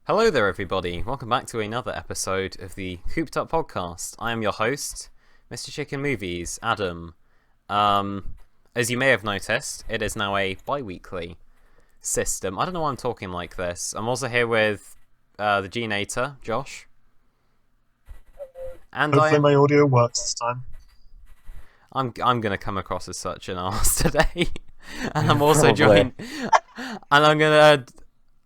Hello there, everybody. Welcome back to another episode of the Cooped Up Podcast. I am your host, Mr. Chicken Movies, Adam. As you may have noticed, it is now a bi-weekly system. I don't know why I'm talking like this. I'm also here with the G-Nator, Josh. And Hopefully my audio works this time. I'm gonna come across as such an arse today. And I'm also joined...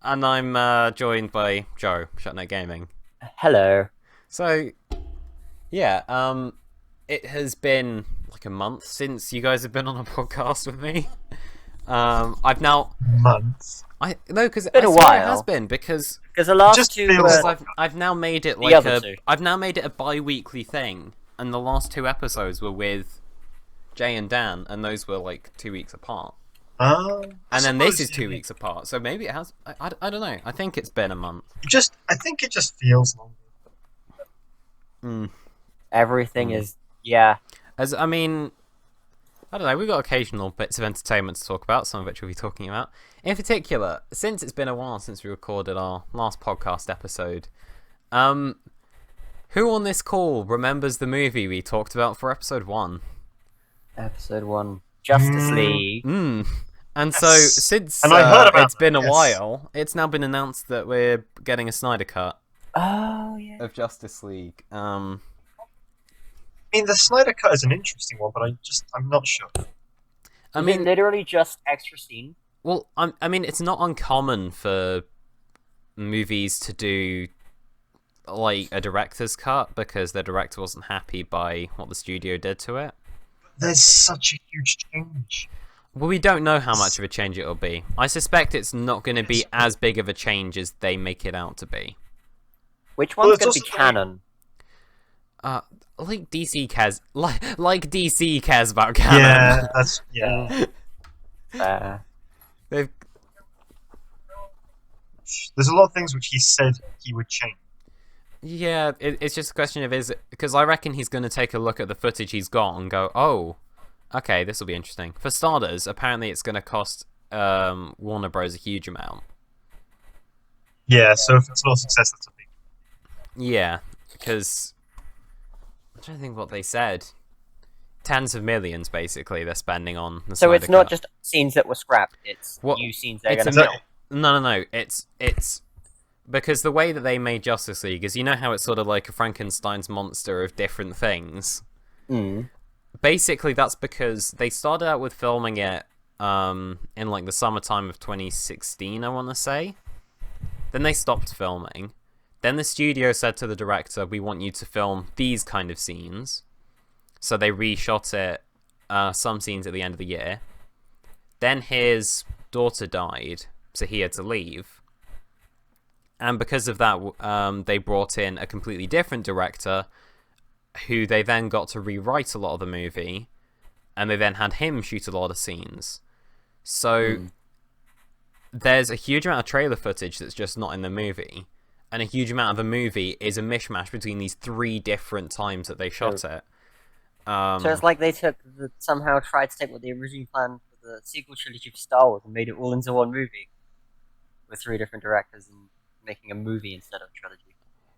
And I'm joined by Joe, Shutnotegaming. Hello. So, yeah, it has been like a month since you guys have been on a podcast with me. I've now... Months? No, because Been a while. It has been, because the last Just two feels were... I've now made it The like other two. I've now made it a bi-weekly thing, and the last two episodes were with Jay and Dan, and those were like 2 weeks apart. And then this is 2 weeks apart, so maybe it has... I don't know. I think it's been a month. I think it just feels longer. Everything is... Yeah. I don't know, we've got occasional bits of entertainment to talk about, some of which we'll be talking about. In particular, since it's been a while since we recorded our last podcast episode, who on this call remembers the movie we talked about for episode 1? Episode 1. Justice League. And so, since And I heard about it's been a yes. while, it's now been announced that we're getting a Snyder Cut Oh, yeah. of Justice League. I mean, the Snyder Cut is an interesting one, but I'm not sure. I Is mean, it literally just extra scene? well, it's not uncommon for movies to do like a director's cut because the director wasn't happy by what the studio did to it. There's such a huge change. Well, we don't know how much of a change it'll be. I suspect it's not going to be as big of a change as they make it out to be. Which Well, one's it's going to be also canon? Like DC cares, like DC cares about canon. Yeah, that's... Yeah. They've There's a lot of things which he said he would change. Yeah, it's just a question of because I reckon he's going to take a look at the footage he's got and go, oh, okay, this will be interesting. For starters, apparently it's going to cost Warner Bros. A huge amount. Yeah, so if it's not a success, that's a big... Yeah, because I'm trying to think what they said. Tens of millions, basically, they're spending on the So Snyder it's not Cut. just scenes that were scrapped, it's What- new scenes they're it's going a to mi- film. No. It's because the way that they made Justice League is, you know how it's sort of like a Frankenstein's monster of different things. Basically, that's because they started out with filming it in like the summertime of 2016, I want to say. Then they stopped filming. Then the studio said to the director, we want you to film these kind of scenes. So they reshot it, some scenes at the end of the year. Then his daughter died, so he had to leave. And because of that, they brought in a completely different director who they then got to rewrite a lot of the movie, and they then had him shoot a lot of scenes. So there's a huge amount of trailer footage that's just not in the movie, and a huge amount of the movie is a mishmash between these 3 different times that they shot it. So it's like they somehow tried to take what the original plan for the sequel trilogy of Star Wars and made it all into one movie. With 3 different directors and making a movie instead of a trilogy.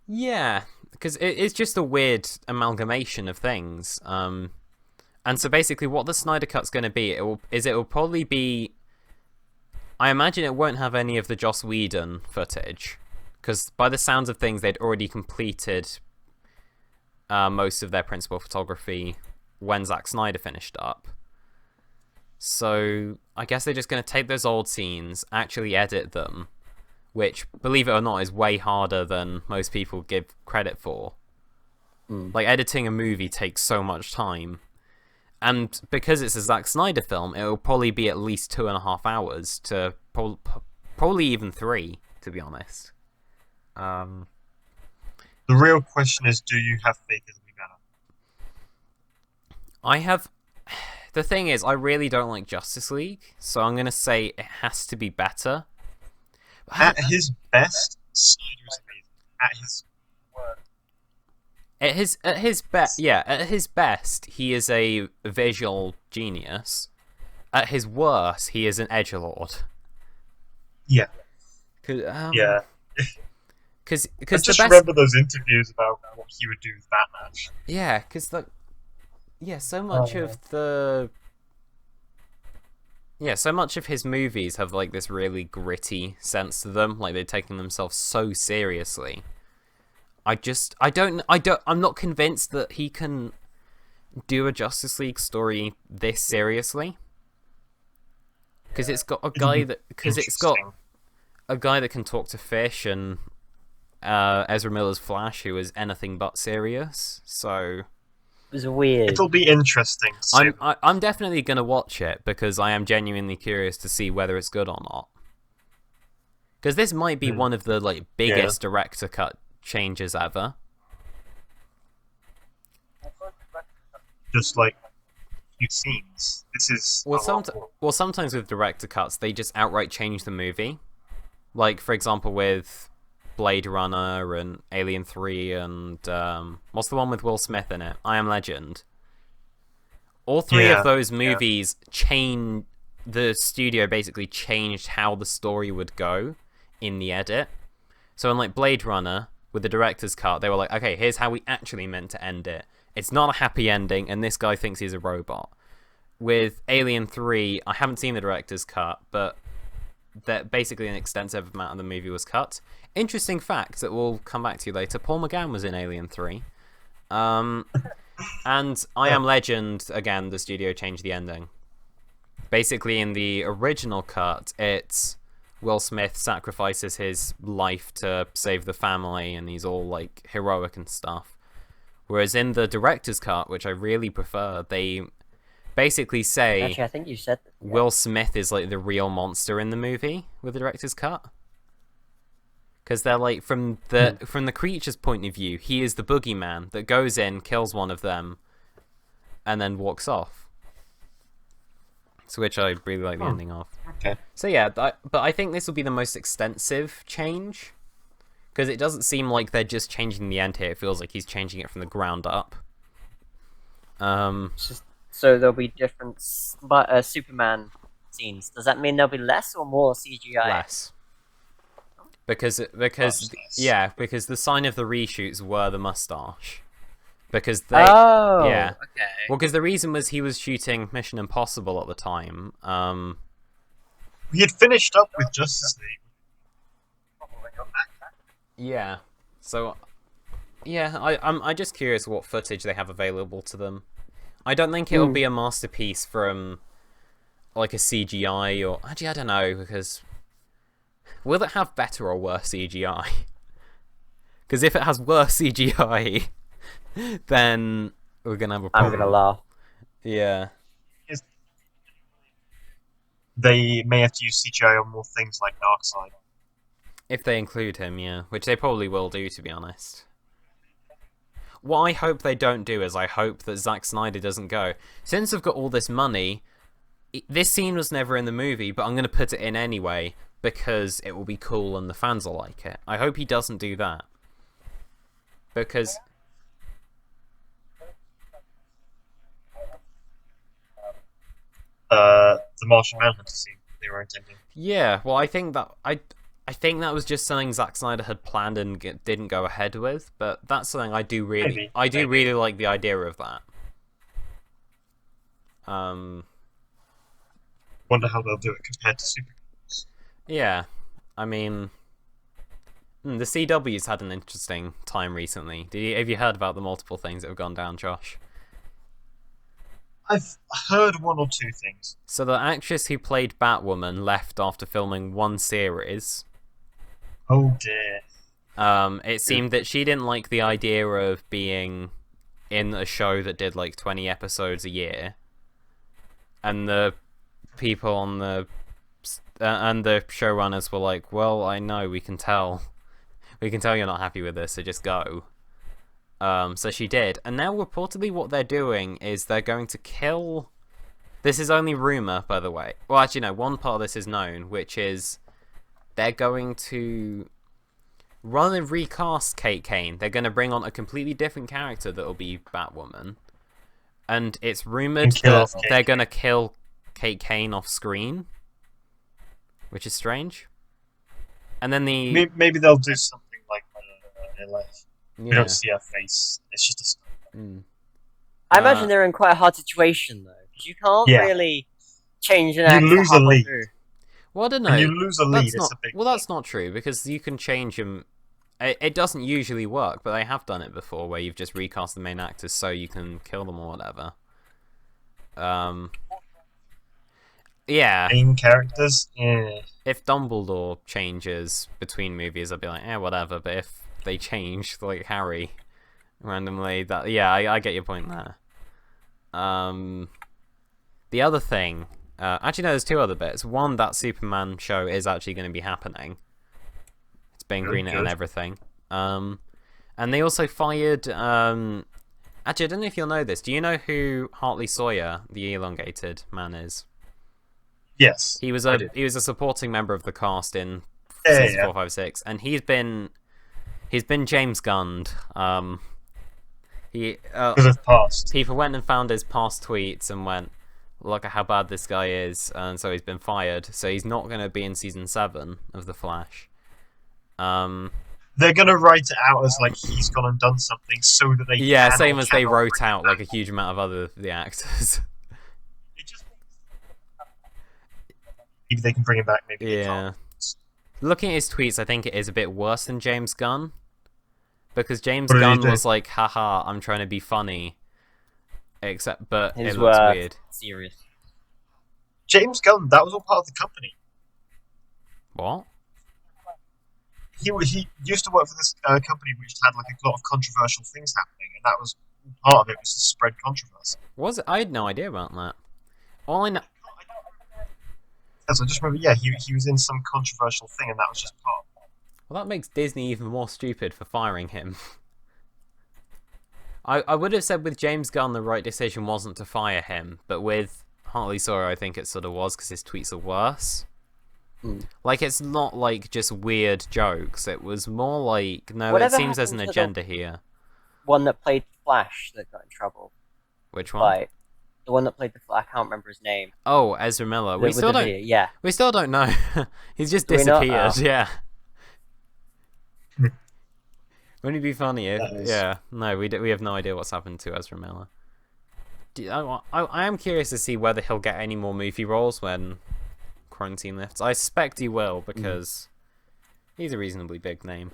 Yeah, because it's just a weird amalgamation of things. And so basically what the Snyder Cut's going to be, it will probably be... I imagine it won't have any of the Joss Whedon footage, because by the sounds of things, they'd already completed most of their principal photography when Zack Snyder finished up. So I guess they're just going to take those old scenes, actually edit them, which, believe it or not, is way harder than most people give credit for. Like, editing a movie takes so much time. And because it's a Zack Snyder film, it will probably be at least 2.5 hours to probably even 3, to be honest. The real question is, do you have faith it'll be better? I have... The thing is, I really don't like Justice League, so I'm going to say it has to be better. At his best, Snyder is amazing. At his worst. At his best, he is a visual genius. At his worst, he is an edgelord. Yeah. Yeah. because just remember those interviews about what he would do with Batman. Yeah, because so much of the so much of his movies have like this really gritty sense to them, like they're taking themselves so seriously. I'm not convinced that he can do a Justice League story this seriously. Because it's got a guy that can talk to fish, and Ezra Miller's Flash, who is anything but serious. So it was weird. It'll be interesting. I'm definitely gonna watch it because I am genuinely curious to see whether it's good or not. Because this might be one of the like biggest director cut changes ever. Just like few scenes. This is sometimes with director cuts they just outright change the movie. Like for example with Blade Runner and Alien 3 and what's the one with Will Smith in it? I Am Legend. All three of those movies the studio basically changed how the story would go in the edit. So in like Blade Runner, with the director's cut, they were like, okay, here's how we actually meant to end it. It's not a happy ending, and this guy thinks he's a robot. With Alien 3, I haven't seen the director's cut, but that basically an extensive amount of the movie was cut. Interesting fact that we'll come back to later, Paul McGann was in Alien 3. And I Am Legend, again, the studio changed the ending. Basically, in the original cut, it's Will Smith sacrifices his life to save the family, and he's all, like, heroic and stuff. Whereas in the director's cut, which I really prefer, they basically say... Actually, I think you said that. Yeah. Will Smith is, like, the real monster in the movie with the director's cut. Because they're, like, from the creature's point of view, he is the boogeyman that goes in, kills one of them, and then walks off. So which I really like the ending of. Okay. So yeah, but I think this will be the most extensive change. Because it doesn't seem like they're just changing the end here. It feels like he's changing it from the ground up. So there'll be different Superman scenes. Does that mean there'll be less or more CGI? Less. Because the sign of the reshoots were the mustache. Because they okay. Well, because the reason was he was shooting Mission Impossible at the time. We had finished up with Justice League. Yeah. So, yeah, I'm just curious what footage they have available to them. I don't think it'll be a masterpiece from like a CGI or actually I don't know, because will it have better or worse CGI? Because if it has worse CGI, then we're gonna have a problem. I'm gonna laugh. Yeah. They may have to use CGI on more things like Darkseid. If they include him, yeah. Which they probably will do, to be honest. What I hope they don't do is I hope that Zack Snyder doesn't go, since I've got all this money, this scene was never in the movie, but I'm going to put it in anyway, because it will be cool and the fans will like it. I hope he doesn't do that. Because... the Martian Manhunter scene they were intending. Yeah, well, I think that that was just something Zack Snyder had planned and didn't go ahead with, but that's something I do really like the idea of that. Wonder how they'll do it compared to Supergirl. Yeah, I mean, the CW's had an interesting time recently. Have you heard about the multiple things that have gone down, Josh? I've heard one or two things. So the actress who played Batwoman left after filming one series. Oh dear. It seemed that she didn't like the idea of being in a show that did like 20 episodes a year. And the people on the showrunners were like, well, I know, we can tell you're not happy with this, so just go. So she did, and now reportedly what they're doing is they're going to kill... This is only rumour, by the way. Well, actually, no, one part of this is known, which is they're going to... Rather than recast Kate Kane, they're going to bring on a completely different character that will be Batwoman. And it's rumoured that they're going to kill Kate Kane off screen, which is strange. And then maybe they'll do something like real life. Yeah. We don't see her face. It's just a stone. I imagine they're in quite a hard situation, though, because you can't really change an actor lose a halfway lead. through. Well, I don't know. When you lose a lead, that's it's a big Well, that's not true, because you can change them. It doesn't usually work, but they have done it before, where you've just recast the main actors so you can kill them or whatever. Yeah. Main characters? Yeah. If Dumbledore changes between movies, I'd be like, whatever. But if they change, like Harry, randomly, I get your point there. The other thing, actually no, there's two other bits. One, that Superman show is actually going to be happening. It's been greenlit and everything. And they also fired. Actually, I don't know if you'll know this. Do you know who Hartley Sawyer, the elongated man, is? Yes. He was a supporting member of the cast in season 4, 5, 6, and he's been James Gunned. Because of past. People went and found his past tweets and went, look at how bad this guy is, and so he's been fired. So he's not going to be in season 7 of The Flash. They're going to write it out as like he's gone and done something so that they same as they wrote out like a huge amount of the actors. Maybe they can bring him back, maybe they can't. Looking at his tweets, I think it is a bit worse than James Gunn. Because James Gunn was like, haha, I'm trying to be funny. But it looks weird. Serious. James Gunn, that was all part of the company. What? He used to work for this company which had like a lot of controversial things happening, and that was part of it, was to spread controversy. Was it? I had no idea about that. All I know... Yes, I just remember, he was in some controversial thing, and that was just part. Well, that makes Disney even more stupid for firing him. I would have said with James Gunn the right decision wasn't to fire him, but with Hartley Sawyer I think it sort of was, because his tweets are worse. Like, it's not like just weird jokes, it was more like, no, Whatever it seems there's an happened to agenda here. One that played Flash that got in trouble. Which one? Like, the one that played the Flash, I can't remember his name. Oh, Ezra Miller. We still don't know. He's just disappeared. Oh. Yeah. Wouldn't it be funny if... Yeah. No, we have no idea what's happened to Ezra Miller. I am curious to see whether he'll get any more movie roles when quarantine lifts. I suspect he will, because he's a reasonably big name.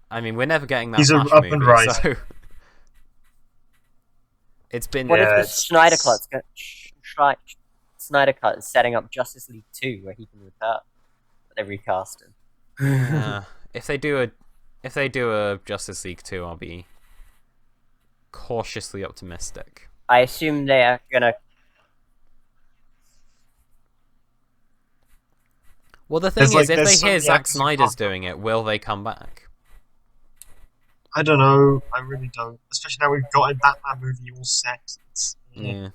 I mean, we're never getting that Flash up movie, and rising. so... It's been... What if the Snyder Cut is setting up Justice League 2, where he can return? But they recast him. If they do a Justice League 2, I'll be cautiously optimistic. I assume they're gonna... Well, the thing is, if they hear Zack Snyder's doing it, will they come back? I don't know. I really don't. Especially now we've got a Batman movie all set. Yeah.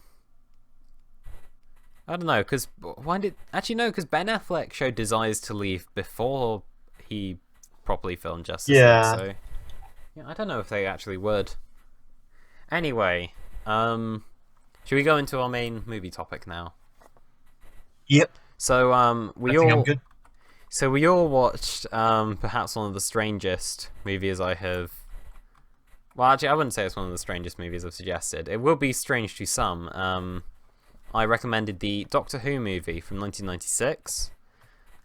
I don't know, because why did... Actually, no, because Ben Affleck showed desires to leave before he properly filmed Justice League, so... Yeah, I don't know if they actually would. Anyway, should we go into our main movie topic now? Yep. So, we all watched, perhaps one of the strangest movies I have... Well, actually, I wouldn't say it's one of the strangest movies I've suggested. It will be strange to some. I recommended the Doctor Who movie from 1996,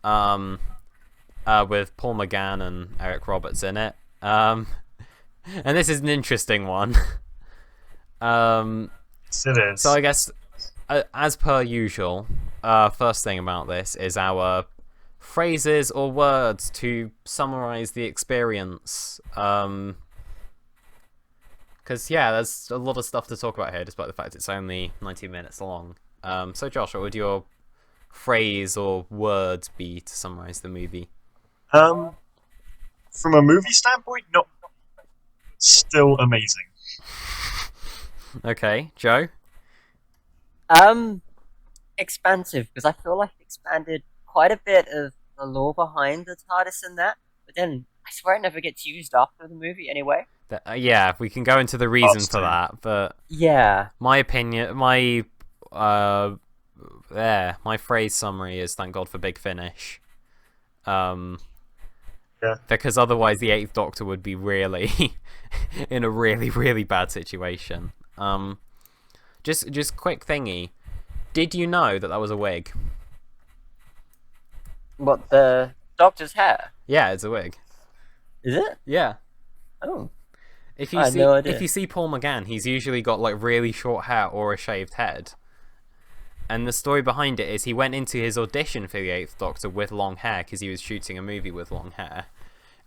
with Paul McGann and Eric Roberts in it. And this is an interesting one. Yes, it is. So I guess, as per usual, first thing about this is our phrases or words to summarize the experience. Because, yeah, there's a lot of stuff to talk about here, despite the fact it's only 90 minutes long. So, Josh, what would your phrase or words be to summarize the movie? From a movie standpoint, not still amazing. Okay, Joe? Expansive, because I feel like it expanded quite a bit of the lore behind the TARDIS and that, but then I swear it never gets used after the movie anyway. Yeah, we can go into the reason for that, but yeah, my opinion, my phrase summary is thank God for Big Finish. Big Yeah. Because otherwise the Eighth Doctor would be really in a really, really bad situation. Just quick thingy. Did you know that was a wig? What, the Doctor's hair? Yeah, it's a wig. Is it? Yeah. Oh. If I you had see, no idea. if you see Paul McGann, he's usually got like really short hair or a shaved head. And the story behind it is he went into his audition for the Eighth Doctor with long hair because he was shooting a movie with long hair,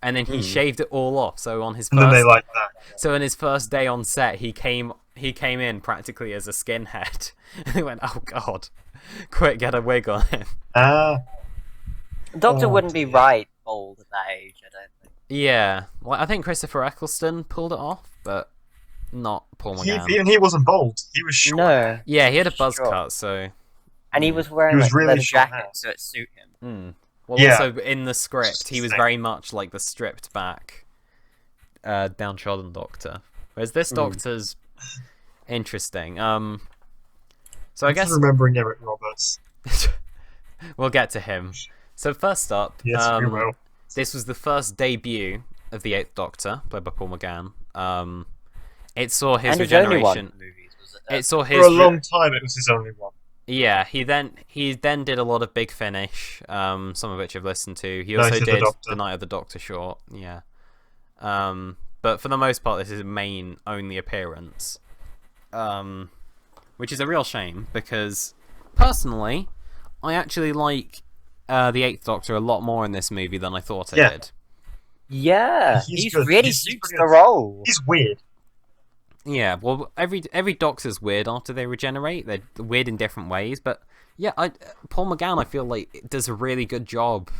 and then he shaved it all off. So on his And then they like that. so on his first day on set, he came in practically as a skinhead. And they went, "Oh God, quick, get a wig on him." Doctor wouldn't be right old at that age, I don't think. Yeah, well, I think Christopher Eccleston pulled it off, but not Paul McGann. Even he wasn't bald. He was short. No. Yeah, he had a buzz Sure. cut, so. And he was wearing He was like really leather short jacket, hair. so it suit him. Well, Yeah. also in the script, he was very much like the stripped back, downtrodden Doctor, whereas this Doctor's interesting. So I guess remembering Eric Roberts. we'll get to him. So first up, Yes, we will. this was the first debut of the Eighth Doctor, played by Paul McGann. It saw his And his only one regeneration. in movies, was it? It saw his For a long time, it was his only one. Yeah, he then did a lot of Big Finish, some of which I've listened to. He Night also of the did Doctor. the Night of the Doctor short, yeah. But for the most part, this is his main only appearance, which is a real shame because personally, I actually like the Eighth Doctor a lot more in this movie than I thought I Yeah. did. Yeah, He's he good. really He's suits brilliant. the role. He's weird. Yeah, well, every Doctor's weird after they regenerate. They're weird in different ways, but yeah, Paul McGann, I feel like does a really good job,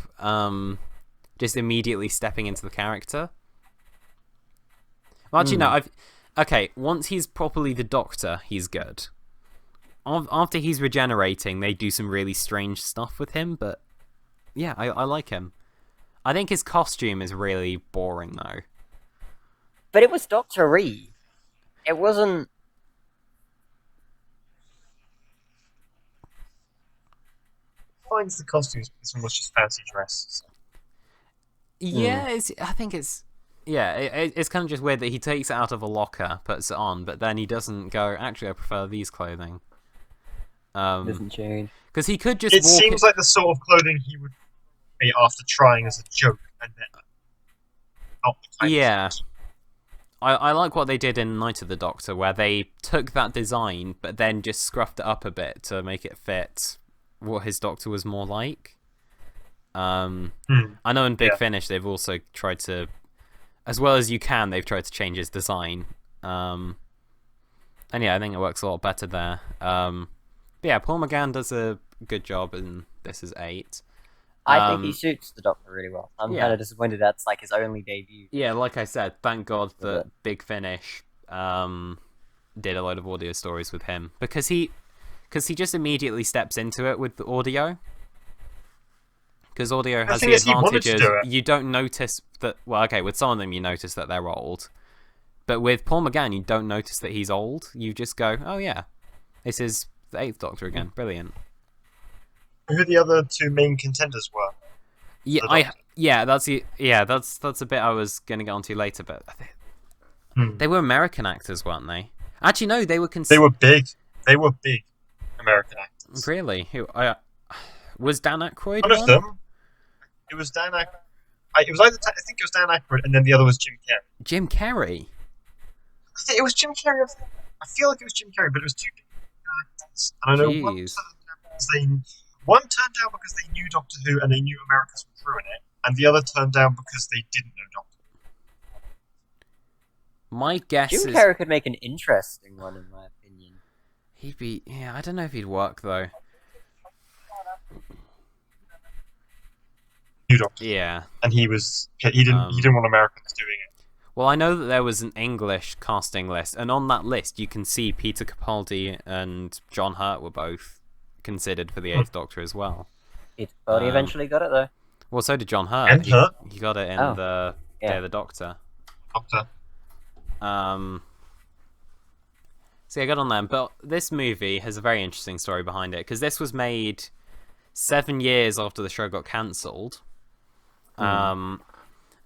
just immediately stepping into the character. Well, actually, no, okay. Once he's properly the Doctor, he's good. After he's regenerating, they do some really strange stuff with him, but yeah, I like him. I think his costume is really boring though. But it was Dr. Reed. It wasn't. Finds the costumes, but this one was just fancy dress. Yeah, I think it's it's kind of just weird that he takes it out of a locker, puts it on, but then he doesn't go. Actually, I prefer these clothing. Doesn't change. Because he could just. It seems like the sort of clothing he would be after trying as a joke, and then not the kind of Yeah. suit. I like what they did in Night of the Doctor, where they took that design, but then just scruffed it up a bit to make it fit what his Doctor was more like. I know in Big Finish they've also tried to, as well as you can, they've tried to change his design. And yeah, I think it works a lot better there. But yeah, Paul McGann does a good job in This Is 8. I think he suits the Doctor really well. I'm yeah. kind of disappointed that's like his only debut. Yeah, like I said, thank God that Big Finish did a load of audio stories with him because he just immediately steps into it with the audio. Because audio has the advantages. You don't notice that. Well, okay, with some of them you notice that they're old, but with Paul McGann you don't notice that he's old. You just go, "Oh yeah, this is the Eighth Doctor again. Brilliant." Who the other two main contenders were? That's a bit I was gonna get onto later, but they were American actors, weren't they? Actually, no, they were. They were big. They were big American actors. Really? Who? Was Dan Aykroyd One of them. It was Dan Aykroyd. It was either I think it was Dan Aykroyd, and then the other was Jim Carrey. Jim Carrey. I think it was Jim Carrey. I feel like it was Jim Carrey, but it was two big actors. And I know one turned down because they knew Doctor Who and they knew Americans were ruining it, and the other turned down because they didn't know Doctor Who. My guess Jim is Carrey could make an interesting one, in my opinion. he'd be. Yeah, I don't know if he'd work though. New Doctor. Yeah. And he didn't want Americans doing it. Well, I know that there was an English casting list, and on that list you can see Peter Capaldi and John Hurt were both considered for the Eighth Doctor as well. Peter Capaldi eventually got it though. Well, so did John Hurt. And Hurt. He got it in the Day of the Doctor. So yeah, I got on them. But this movie has a very interesting story behind it, because this was made 7 years after the show got cancelled.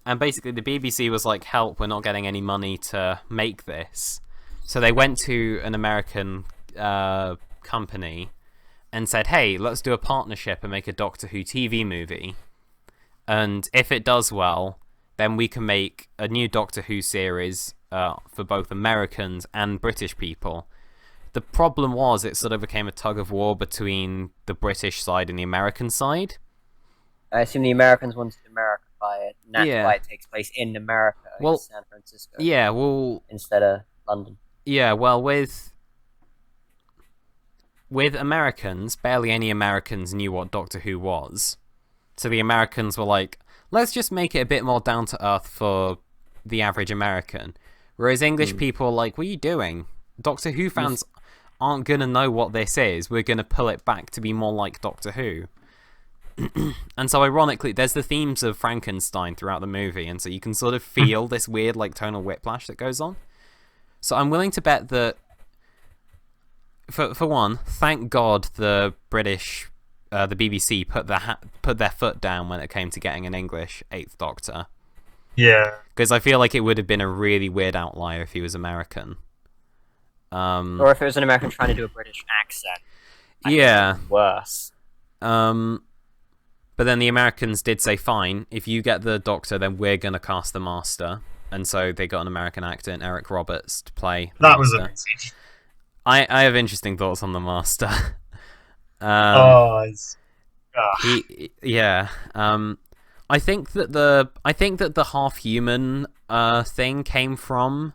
And basically the BBC was like, help, we're not getting any money to make this. So they went to an American company and said, hey, let's do a partnership and make a Doctor Who TV movie. And if it does well, then we can make a new Doctor Who series for both Americans and British people. The problem was it sort of became a tug of war between the British side and the American side. I assume the Americans wanted to Americify it, and that's why it takes place in America, in San Francisco. Yeah, well... instead of London. Yeah, well, with Americans, barely any Americans knew what Doctor Who was. So the Americans were like, let's just make it a bit more down to earth for the average American. Whereas English people are like, what are you doing? Doctor Who fans aren't going to know what this is. We're going to pull it back to be more like Doctor Who. And so ironically, there's the themes of Frankenstein throughout the movie, and so you can sort of feel this weird like tonal whiplash that goes on. So I'm willing to bet that, for one, thank God the British... the BBC put their foot down when it came to getting an English Eighth Doctor. Yeah. Because I feel like it would have been a really weird outlier if he was American. Or if it was an American trying to do a British accent. Yeah. Worse. But then the Americans did say, fine, if you get the Doctor, then we're going to cast the Master. And so they got an American actor, Eric Roberts, to play the That was Master. amazing. I have interesting thoughts on the Master. I think that the half human thing came from.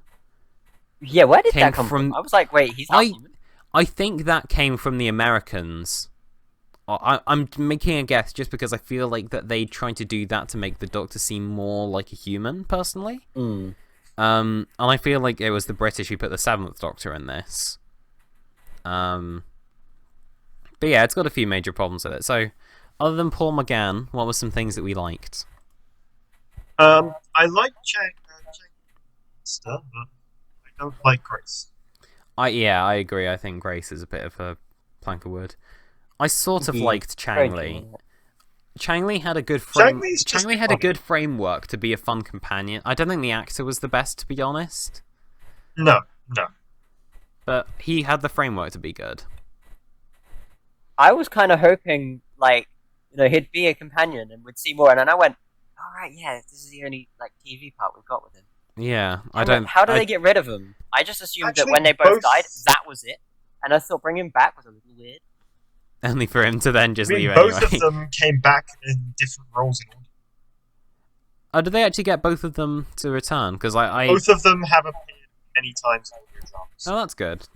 Yeah, where did that come from? I was like, wait, he's half human. I think that came from the Americans. I'm making a guess just because I feel like that they tried to do that to make the Doctor seem more like a human, personally. And I feel like it was the British who put the Seventh Doctor in this. But yeah, it's got a few major problems with it. So, other than Paul McGann, what were some things that we liked? I like Chang stuff, but I don't like Grace. I agree. I think Grace is a bit of a plank of wood. I sort of liked Chang Li. Chang Li had a good a good framework to be a fun companion. I don't think the actor was the best, to be honest. No. But he had the framework to be good. I was kind of hoping, like, he'd be a companion and we'd see more, and then I went, all right, yeah, this is the only TV part we've got with him. Yeah, How do they get rid of him? I just assumed that when they both died, that was it, and I thought bringing him back was a little weird. Only for him to then just leave both anyway. of them came back in different roles in order. Oh, did they actually get both of them to return? Because both of them have appeared many times in audio dramas. Oh, that's good.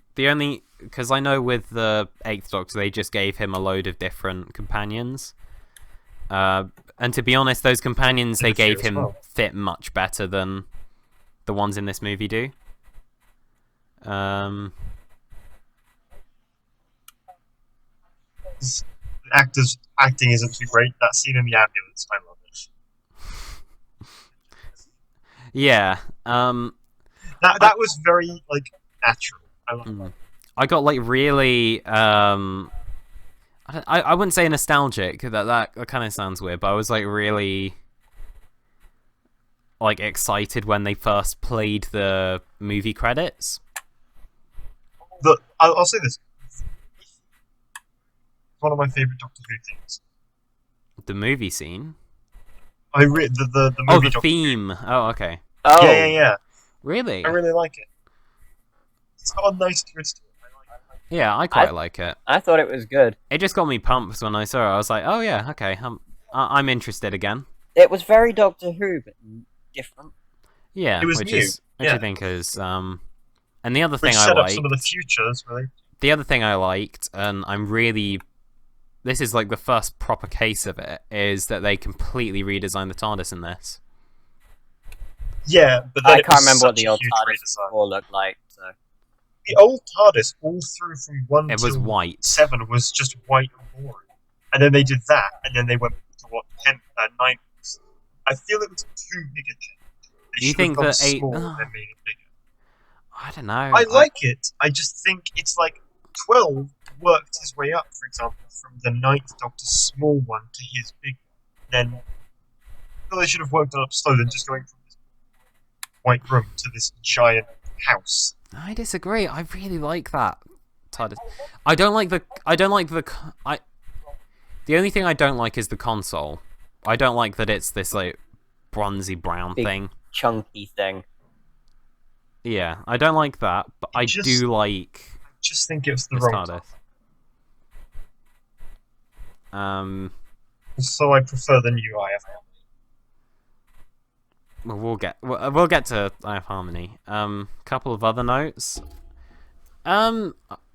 Because I know with the Eighth Doctor, they just gave him a load of different companions. And to be honest, those companions they gave him fit much better than the ones in this movie do. Actors acting isn't too great. That scene in the ambulance, I love it. Yeah. That was very natural. I love that. I got really I wouldn't say nostalgic. That kind of sounds weird, but I was really excited when they first played the movie credits. I'll say this. One of my favorite Doctor Who things. The movie scene? The movie the Doctor theme. Who. Oh, okay. Oh. Yeah. Really? I really like it. It's got a nice twist to it. Yeah, I quite like it. I thought it was good. It just got me pumped when I saw it. I was like, oh yeah, okay, I'm interested again. It was very Doctor Who, but different. Yeah, it was new. Which I think is and the other thing I liked. Set up some of the futures, really. The other thing I liked, and this is the first proper case of it, is that they completely redesigned the TARDIS in this. Yeah, but then I can't remember what the old TARDIS all looked like. So the old TARDIS, all through from 1 to white. 7, was just white and boring. And then they did that, and then they went to 9. I feel it was too big a change. They you think that 8? Small and made it bigger. I don't know. I like it. I just think it's 12 worked his way up, for example, from the 9th Doctor's small one to his big one. Then they should have worked it up slower than just going from this white room to this giant house. I disagree. I really like that. I don't like the. The only thing I don't like is the console. I don't like that it's this like bronzy brown Big, thing, chunky thing. Yeah, I don't like that, but I do like. I just think it's the wrong time. So I prefer the new IF Harmony. Well, we'll get to IF Harmony. Couple of other notes.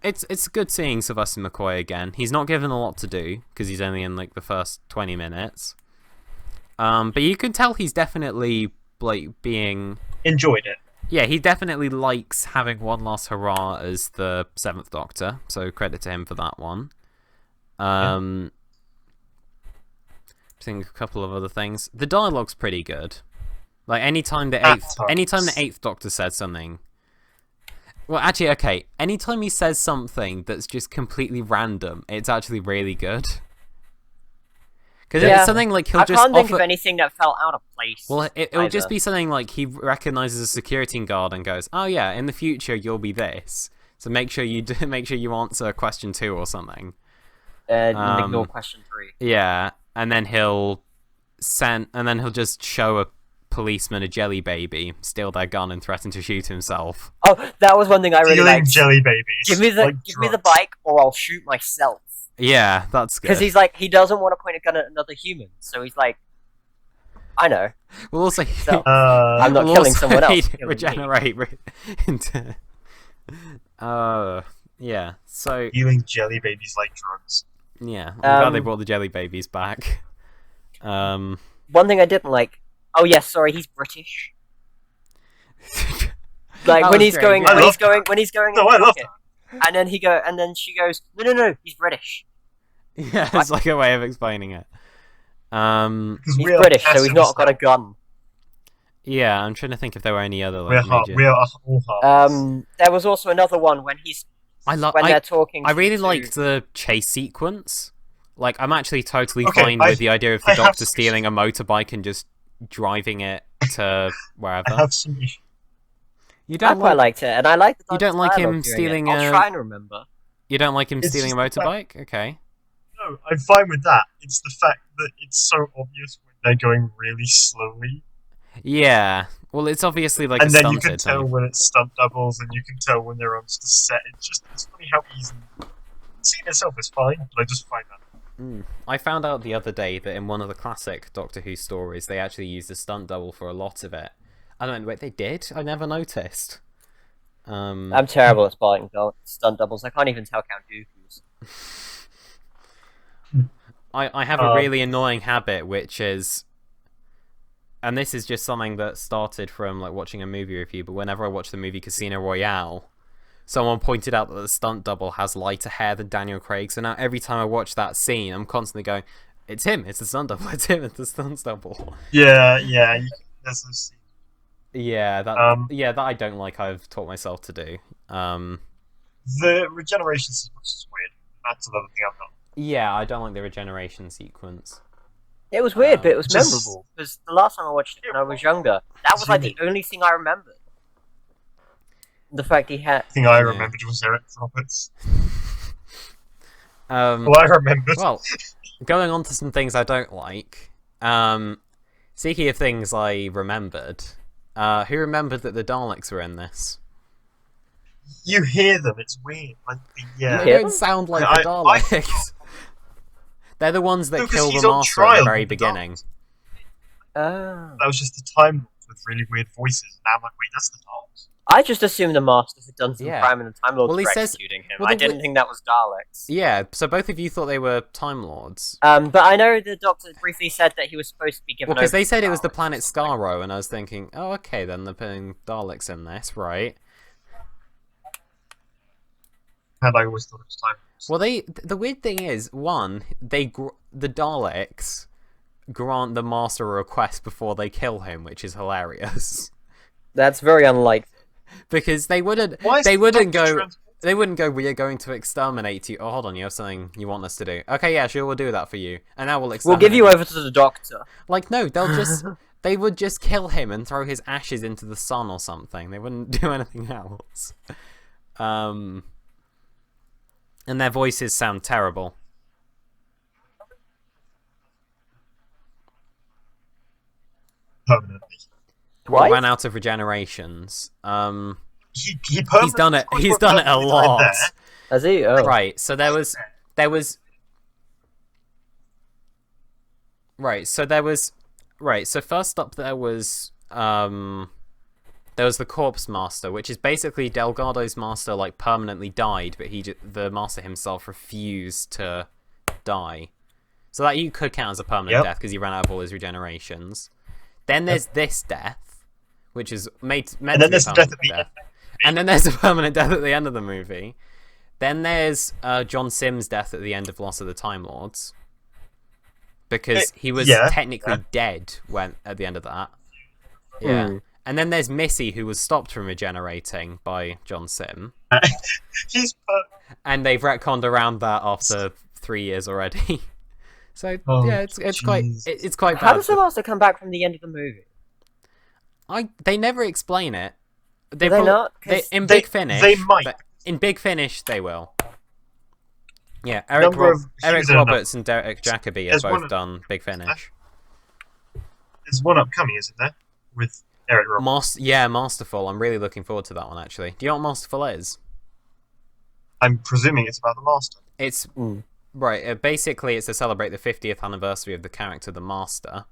It's good seeing Sylvester McCoy again. He's not given a lot to do because he's only in like the first 20 minutes. But you can tell he's definitely like being enjoyed it. Yeah, he definitely likes having one last hurrah as the 7th Doctor, so credit to him for that one. I think a couple of other things. The dialogue's pretty good. Like anytime the 8th Doctor said something. Well, actually, okay. Anytime he says something that's just completely random, it's actually really good. Because it's something like he'll just I can't think of anything that felt out of place. Well, it'll just be something like he recognizes a security guard and goes, "Oh yeah, in the future you'll be this. So make sure you answer question 2 or something." Ignore question 3. Yeah, and then he'll just show a policeman a jelly baby, steal their gun, and threaten to shoot himself. Oh, that was one thing I really liked. Jelly babies. Give me the bike, or I'll shoot myself. Yeah, that's good. Because he's like, he doesn't want to point a gun at another human, so he's like, I know. Well, also, so, I'm not killing someone else. Regenerate into. Yeah. So healing jelly babies like drugs. Yeah, I'm glad they brought the jelly babies back. One thing I didn't like. Oh yes, sorry, he's British. Like when he's going. No, I love that. And then she goes, no, he's British. Yeah, it's like a way of explaining it. He's British, so he's not got a gun. Yeah, I'm trying to think if there were any other. Like, we are all hearts. There was also another one when they're talking. I really liked the chase sequence. Like, I'm actually totally fine with the idea of the Doctor stealing a motorbike and just driving it to wherever. I have some issues. I quite liked it, and I liked the You don't like him stealing I'll try and remember. You don't like him stealing a motorbike? Okay. No, I'm fine with that. It's the fact that it's so obvious when they're going really slowly. Yeah. Well, it's obviously like and a then stunted you can tell when it's stunt doubles, and you can tell when they're on the set. It's funny how easy. The scene itself is fine, but I just find that. I found out the other day that in one of the classic Doctor Who stories, they actually used a stunt double for a lot of it. I don't know, wait, they did? I never noticed. I'm terrible at spotting stunt doubles. I can't even tell Count Dooku's. I have a really annoying habit, which is... And this is just something that started from like watching a movie review, but whenever I watch the movie Casino Royale, someone pointed out that the stunt double has lighter hair than Daniel Craig, so now every time I watch that scene, I'm constantly going, it's him, it's the stunt double, it's him, it's the stunt double. Yeah, there's those scenes. Yeah, that I don't like. I've taught myself to do. The regeneration sequence is weird. That's another thing I'm not. Yeah, I don't like the regeneration sequence. It was weird, but it was memorable. Because the last time I watched it when I was younger, that was like the only thing I remembered. The fact he had. The thing I remembered was Eric Roberts. Well, I remembered. Well, going on to some things I don't like. Speaking of things I remembered. Who remembered that the Daleks were in this? You hear them, it's weird. Like, They don't sound like the Daleks. They're the ones that kill the Master at the very beginning. That was just the Time Lords with really weird voices. And I'm like, wait, that's the Daleks? I just assumed the Masters had done some crime and the Time Lords were executing him. I didn't think that was Daleks. Yeah, so both of you thought they were Time Lords. But I know the Doctor briefly said that he was supposed to be given over because they said to it was the Daleks. planet Skaro, and I was thinking, oh, okay, then they're putting Daleks in this, right? And I always thought it was Time Lords. Well, the weird thing is, one, the Daleks grant the Master a request before they kill him, which is hilarious. That's very unlike. Because they wouldn't Why is go. transporting They wouldn't go, we are going to exterminate you. Oh, hold on, you have something you want us to do. Okay, yeah, sure, we'll do that for you. And now we'll exterminate We'll give you over to the doctor. Like, no, they would just kill him and throw his ashes into the sun or something. They wouldn't do anything else. And their voices sound terrible. Permanently. Twice? Ran out of regenerations. He's done it. He's done it a lot. Has he? Oh. Right. So there was. Right. So first up there was the Corpse Master, which is basically Delgado's master like permanently died, but the master himself refused to die. So that you could count as a permanent death because he ran out of all his regenerations. Then there's this death, which is meant to be a permanent death. And then there's a permanent death at the end of the movie. Then there's John Sims' death at the end of Lost of the Time Lords. Because he was technically dead at the end of that. Yeah. Mm. And then there's Missy, who was stopped from regenerating by John Sim. And they've retconned around that after 3 years already. So it's quite bad. How does the master come back from the end of the movie? They never explain it. Do they not? In Big Finish, they might. In Big Finish, they will. Yeah, Eric Roberts and Derek Jacobi have both done Big Finish. There's one upcoming, isn't there? With Eric Roberts. Masterful. I'm really looking forward to that one, actually. Do you know what Masterful is? I'm presuming it's about the Master. It's... Right, basically it's to celebrate the 50th anniversary of the character The Master.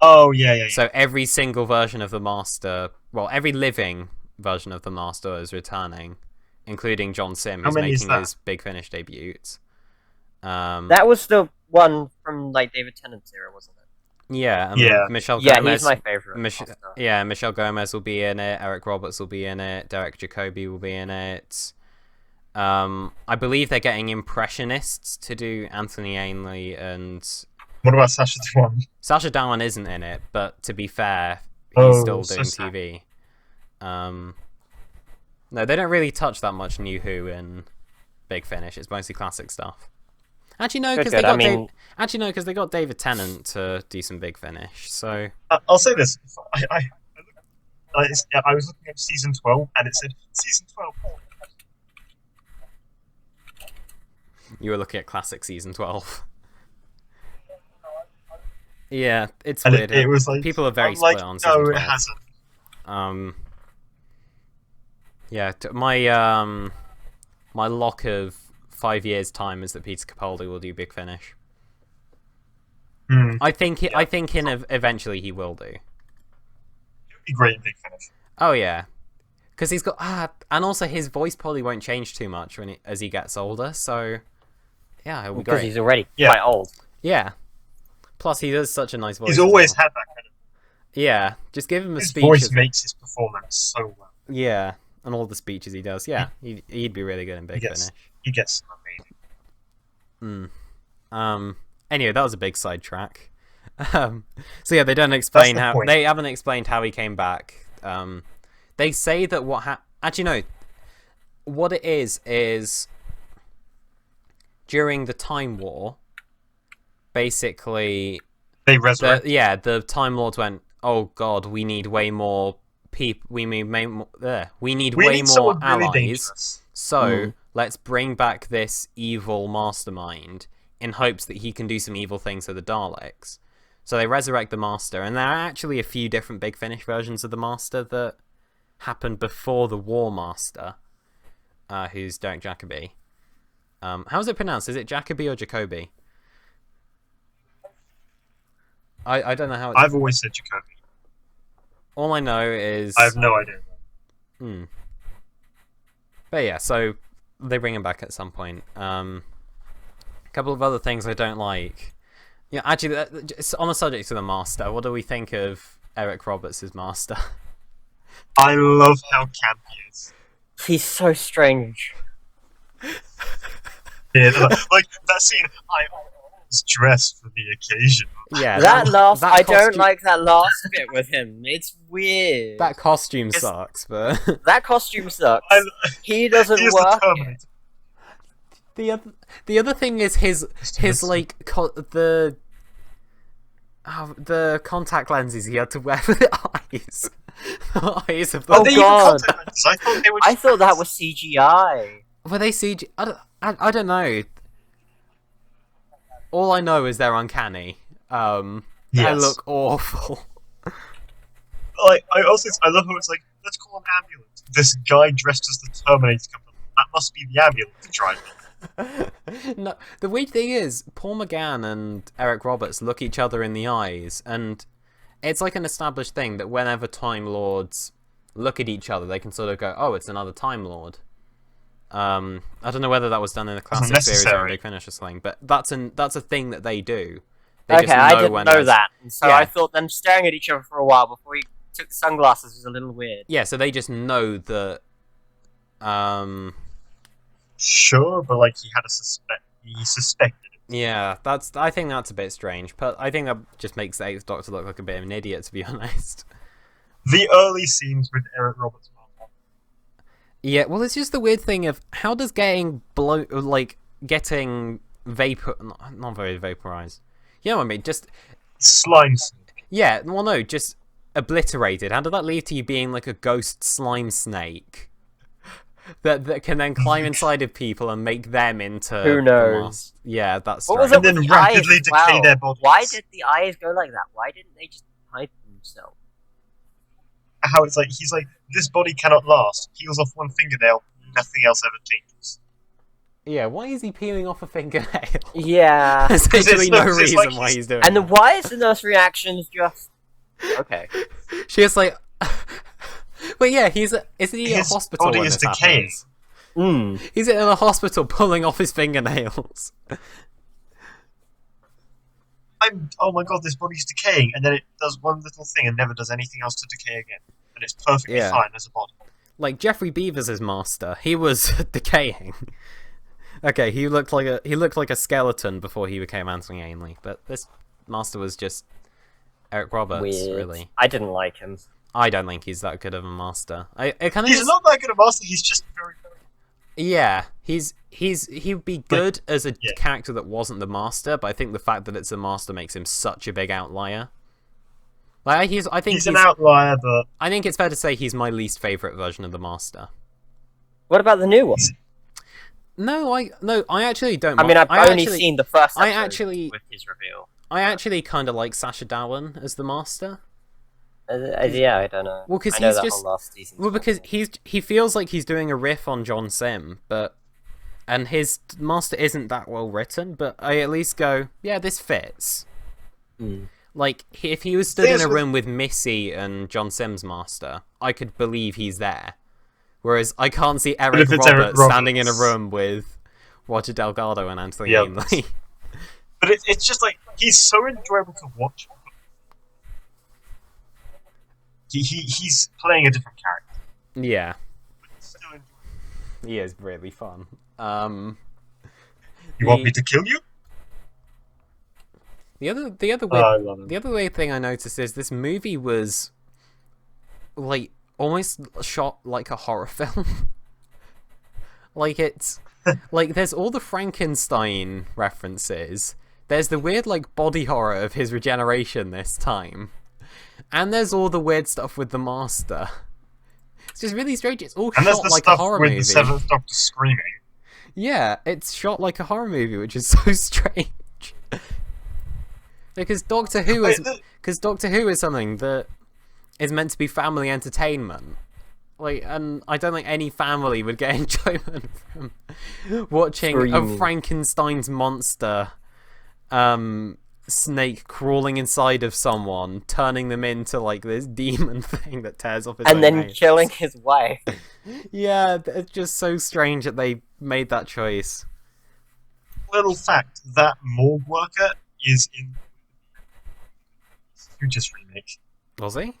Oh, yeah. So every single version of The Master... Well, every living version of The Master is returning, including John Sim, who's making his Big Finish debut. That was the one from, like, David Tennant's era, wasn't it? Yeah. Michelle Gomez... Yeah, he's my favourite. Michelle Gomez will be in it, Eric Roberts will be in it, Derek Jacobi will be in it... I believe they're getting impressionists to do Anthony Ainley and... What about Sacha Dhawan? Sacha Dhawan isn't in it, but to be fair, he's still doing TV. No, they don't really touch that much New Who in Big Finish. It's mostly classic stuff. Actually, no, because they got David Tennant to do some Big Finish. So I'll say this: I was looking at season 12, and it said season 12. You were looking at classic season 12. Yeah, it's and weird. It was like people are very split on season 12. No, it hasn't. Yeah, my lock of 5 years' time is that Peter Capaldi will do Big Finish. I think eventually he will do. It would be great in Big Finish. Oh yeah, because he's got and also his voice probably won't change too much as he gets older. So yeah, it'll be great. Because he's already quite old. Yeah. Plus, he does such a nice voice. He's always had that kind of... Yeah, just give him a speech. His voice makes his performance so well. Yeah, and all the speeches he does. Yeah, he'd be really good in Big Finish. He gets amazing. Anyway, that was a big sidetrack. So yeah, they don't explain they haven't explained how he came back. They say that actually no, what it is during the Time War. Basically, they resurrect. The Time Lords went, "Oh God, we need way more people. We need way more allies. Really so let's bring back this evil mastermind in hopes that he can do some evil things to the Daleks." So they resurrect the Master, and there are actually a few different Big Finish versions of the Master that happened before the War Master, who's Derek Jacobi. How's it pronounced? Is it Jacobi or Jacobi? I don't know how it's... I've always said Jacobi. All I know is... I have no idea. But yeah, so they bring him back at some point. A couple of other things I don't like. Yeah, actually, on the subject of the Master, what do we think of Eric Roberts' Master? I love how camp he is. He's so strange. Yeah, like that scene. was dressed for the occasion. Yeah, I don't like that last bit with him. It's weird. That costume sucks, but that costume sucks. He doesn't work. The other thing is his like the contact lenses he had to wear for the eyes. The eyes of the god! I thought that was CGI. CGI. Were they CGI? I don't know. All I know is they're uncanny. They look awful. Like I love how it's like, let's call an ambulance. This guy dressed as the Terminator comes up. That must be the ambulance driver. No, the weird thing is, Paul McGann and Eric Roberts look each other in the eyes, and it's like an established thing that whenever Time Lords look at each other, they can sort of go, "Oh, it's another Time Lord." I don't know whether that was done in the classic series or in Big Finish or something, but that's a thing that they do. They okay, I didn't know that, so I thought them staring at each other for a while before he took the sunglasses was a little weird. Yeah, so they just know that. Sure, but like he suspected it. Yeah, I think that's a bit strange, but I think that just makes the Eighth Doctor look like a bit of an idiot, to be honest. The early scenes with Eric Roberts. Yeah, well, it's just the weird thing of how does getting not very vaporized. You know what I mean? Just slime snake. Yeah, well, no, just obliterated. How did that lead to you being like a ghost slime snake? That can then climb inside of people and make them into... Who knows? Yeah, that's what was it with the rapidly decay their bodies. Why did the eyes go like that? Why didn't they just hide themselves? How it's like, he's like, this body cannot last. Peels off one fingernail, nothing else ever changes. Yeah, why is he peeling off a fingernail? Yeah. There's literally no reason why he's doing and that. And why is the nurse reactions just... Okay. She's like... But yeah, isn't he in a hospital body when is this decaying. happens? He's in a hospital pulling off his fingernails. Oh my god, this body's decaying, and then it does one little thing and never does anything else to decay again. And it's perfectly fine as a body. Like Jeffrey Beavers' master, he was decaying. Okay, he looked like a skeleton before he became Anthony Ainley, but this master was just Eric Roberts, weird. Really. I didn't like him. I don't think he's that good of a master. He's not that good a master. He's just very. Yeah, he'd be good as a character that wasn't the master, but I think the fact that it's the master makes him such a big outlier. Like he's an outlier, but I think it's fair to say he's my least favorite version of the master. What about the new one? No, I actually don't. I mean, I've only seen the first episode with his reveal. I actually kind of like Sacha Dhawan as the master. Yeah, I don't know. Well, because he's just because he feels like he's doing a riff on John Sim, and his master isn't that well written. But I at least go, yeah, this fits. Like if he was stood in a room with Missy and John Sim's master, I could believe he's there. Whereas I can't see Eric Roberts standing in a room with Roger Delgado and Anthony Ainley. But it's just like he's so enjoyable to watch. He's playing a different character. Yeah. He is really fun. You want me to kill you? The other weird thing I noticed is this movie was like almost shot like a horror film. Like it's like there's all the Frankenstein references. There's the weird like body horror of his regeneration this time. And there's all the weird stuff with the Master. It's just really strange. It's all shot like a horror movie. And there's the stuff with the 7th Doctor screaming. Yeah, it's shot like a horror movie, which is so strange. Because Doctor Who is something that is meant to be family entertainment. Like, and I don't think any family would get enjoyment from watching a Frankenstein's monster snake crawling inside of someone, turning them into like this demon thing that tears off his own and then head. Killing his wife. Yeah, it's just so strange that they made that choice. Little fact, that morgue worker is in who just remake. Was he?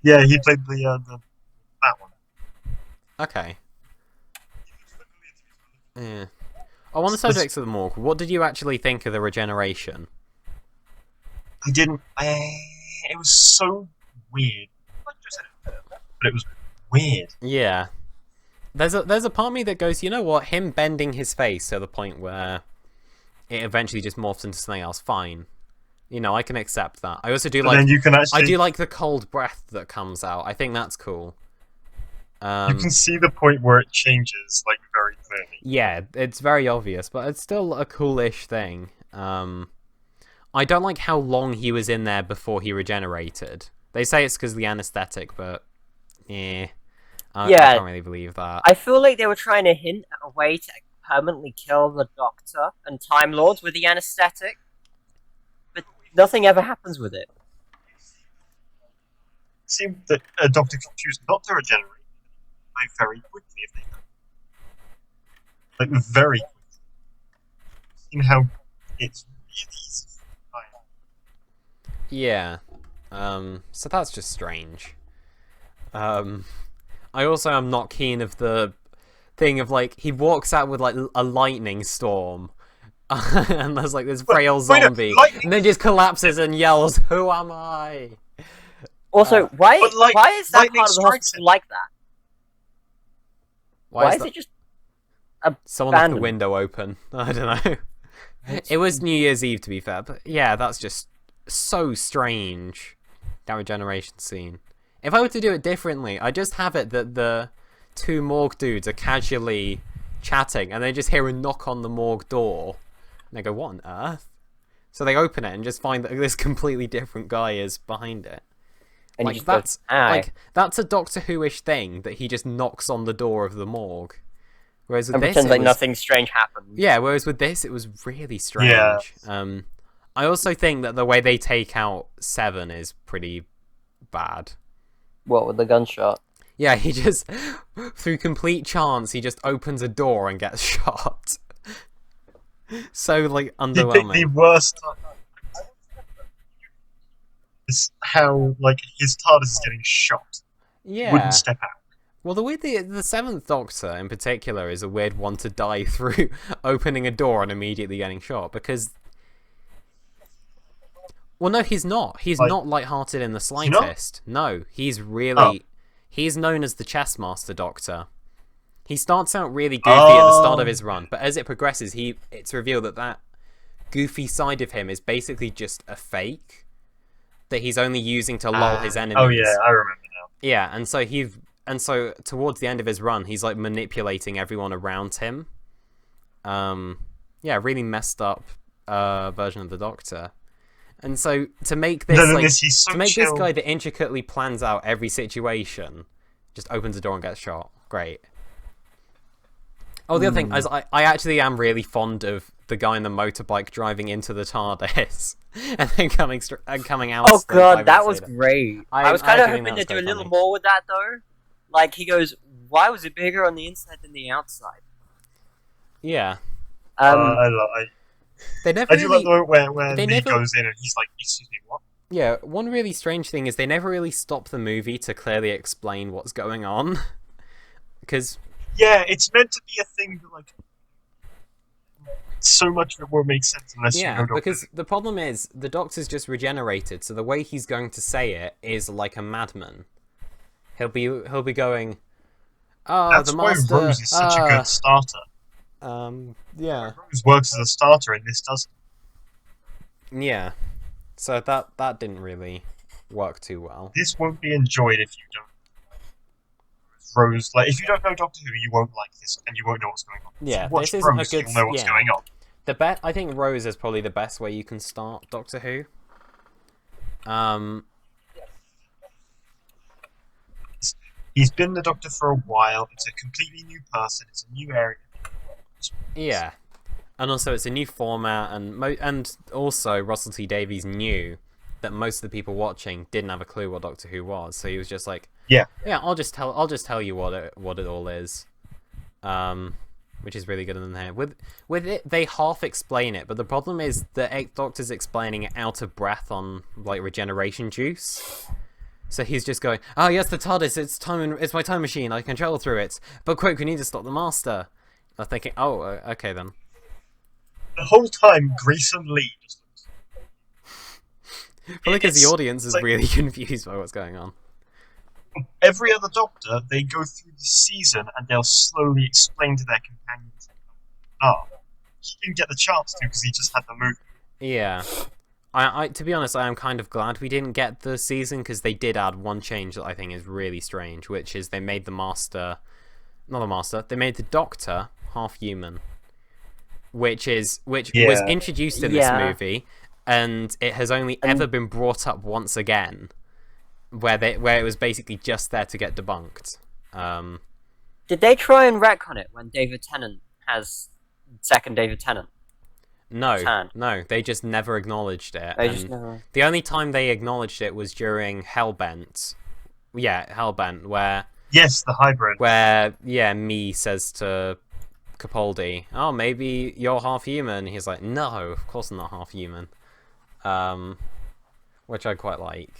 Yeah, he played the Batwoman. Okay. Yeah. Oh, on the subject of the morgue, what did you actually think of the regeneration? I didn't. It was so weird. But it was weird. Yeah. There's a part of me that goes, you know what? Him bending his face to the point where it eventually just morphs into something else. Fine. You know, I can accept that. I also do But then you can actually. I do like the cold breath that comes out. I think that's cool. You can see the point where it changes, like, very clearly. Yeah, it's very obvious, but it's still a coolish thing. I don't like how long he was in there before he regenerated. They say it's because of the anesthetic, but I can't really believe that. I feel like they were trying to hint at a way to permanently kill the Doctor and Time Lords with the anesthetic, but nothing ever happens with it. It seems that a Doctor can choose not to regenerate very quickly if they can. Like, very quickly. You know how it's really easy. Yeah. So that's just strange. I also am not keen of the thing of, like, he walks out with, like, a lightning storm. And there's, like, this frail zombie. And then just collapses and yells, "Who am I?" Also, why is that part of the hospital like that? Why is it just someone left the window open? I don't know. It was New Year's Eve, to be fair, but yeah, that's just so strange. That regeneration scene. If I were to do it differently, I just have it that the two morgue dudes are casually chatting, and they just hear a knock on the morgue door, and they go, "What on earth?" So they open it and just find that this completely different guy is behind it. And like that's a Doctor Who-ish thing that he just knocks on the door of the morgue. Whereas with and this, pretends like nothing strange happened. Yeah, whereas with this, it was really strange. Yeah. I also think that the way they take out Seven is pretty bad. What, with the gunshot? Yeah, he just, through complete chance, he just opens a door and gets shot. So, like, underwhelming. The worst is how, like, his TARDIS is getting shot. Yeah. Wouldn't step out. Well, the Seventh Doctor, in particular, is a weird one to die through opening a door and immediately getting shot, because... Well, no, he's not. He's not lighthearted in the slightest. No, he's really... Oh. He's known as the Chessmaster Doctor. He starts out really goofy at the start of his run, but as it progresses, it's revealed that goofy side of him is basically just a fake that he's only using to lull his enemies. Oh yeah, I remember now. Yeah, and so towards the end of his run, he's like manipulating everyone around him. Yeah, really messed up version of the Doctor. And so to make this this guy that intricately plans out every situation, just opens the door and gets shot. Great. Oh, the other thing is I actually am really fond of the guy on the motorbike driving into the TARDIS and then coming out. Oh god, that was great. I was kind of hoping to do a little more with that though. Like he goes, "Why was it bigger on the inside than the outside?" Yeah. They never. I do like the moment where Lee goes in and he's like, "Excuse me, what?" Yeah, one really strange thing is they never really stop the movie to clearly explain what's going on. Because yeah, it's meant to be a thing that like so much of it won't make sense unless you know. Because the problem is the Doctor's just regenerated, so the way he's going to say it is like a madman. He'll be going, "Oh, that's the master." Why Rose is such a good starter. Yeah. Rose works as a starter and this doesn't. Yeah. So that didn't really work too well. This won't be enjoyed if you don't. Rose, like if you don't know Doctor Who, you won't like this, and you won't know what's going on. Yeah, this isn't Rose, a good. You'll know what's going on. I think Rose is probably the best way you can start Doctor Who. He's been the Doctor for a while. It's a completely new person. It's a new area. Yeah, and also it's a new format, and also Russell T Davies knew that most of the people watching didn't have a clue what Doctor Who was, so he was just like, yeah, I'll just tell you what it all is, which is really good in there. With it, they half explain it, but the problem is the Doctor's explaining it out of breath on like regeneration juice. So he's just going, "Oh yes, the TARDIS, it's my time machine, I can travel through it. But quick, we need to stop the Master." I'm thinking, oh, okay then. the whole time, Greason Lee just looks. Probably because the It's- audience is like- really confused by what's going on. Every other Doctor, they go through the season and they'll slowly explain to their companions what they are. He didn't get the chance to because he just had the movie. Yeah. I to be honest, I am kind of glad we didn't get the season, because they did add one change that I think is really strange, which is they made they made the Doctor half human, which was introduced in this movie, and it has only ever been brought up once again, where it was basically just there to get debunked. Did they try and retcon it when David Tennant has second David Tennant? No, they just never acknowledged it. The only time they acknowledged it was during Hellbent. Yeah, Hellbent, where... Yes, the hybrid. Where, Me says to Capaldi, oh, maybe you're half human. He's like, no, of course I'm not half human. Which I quite like.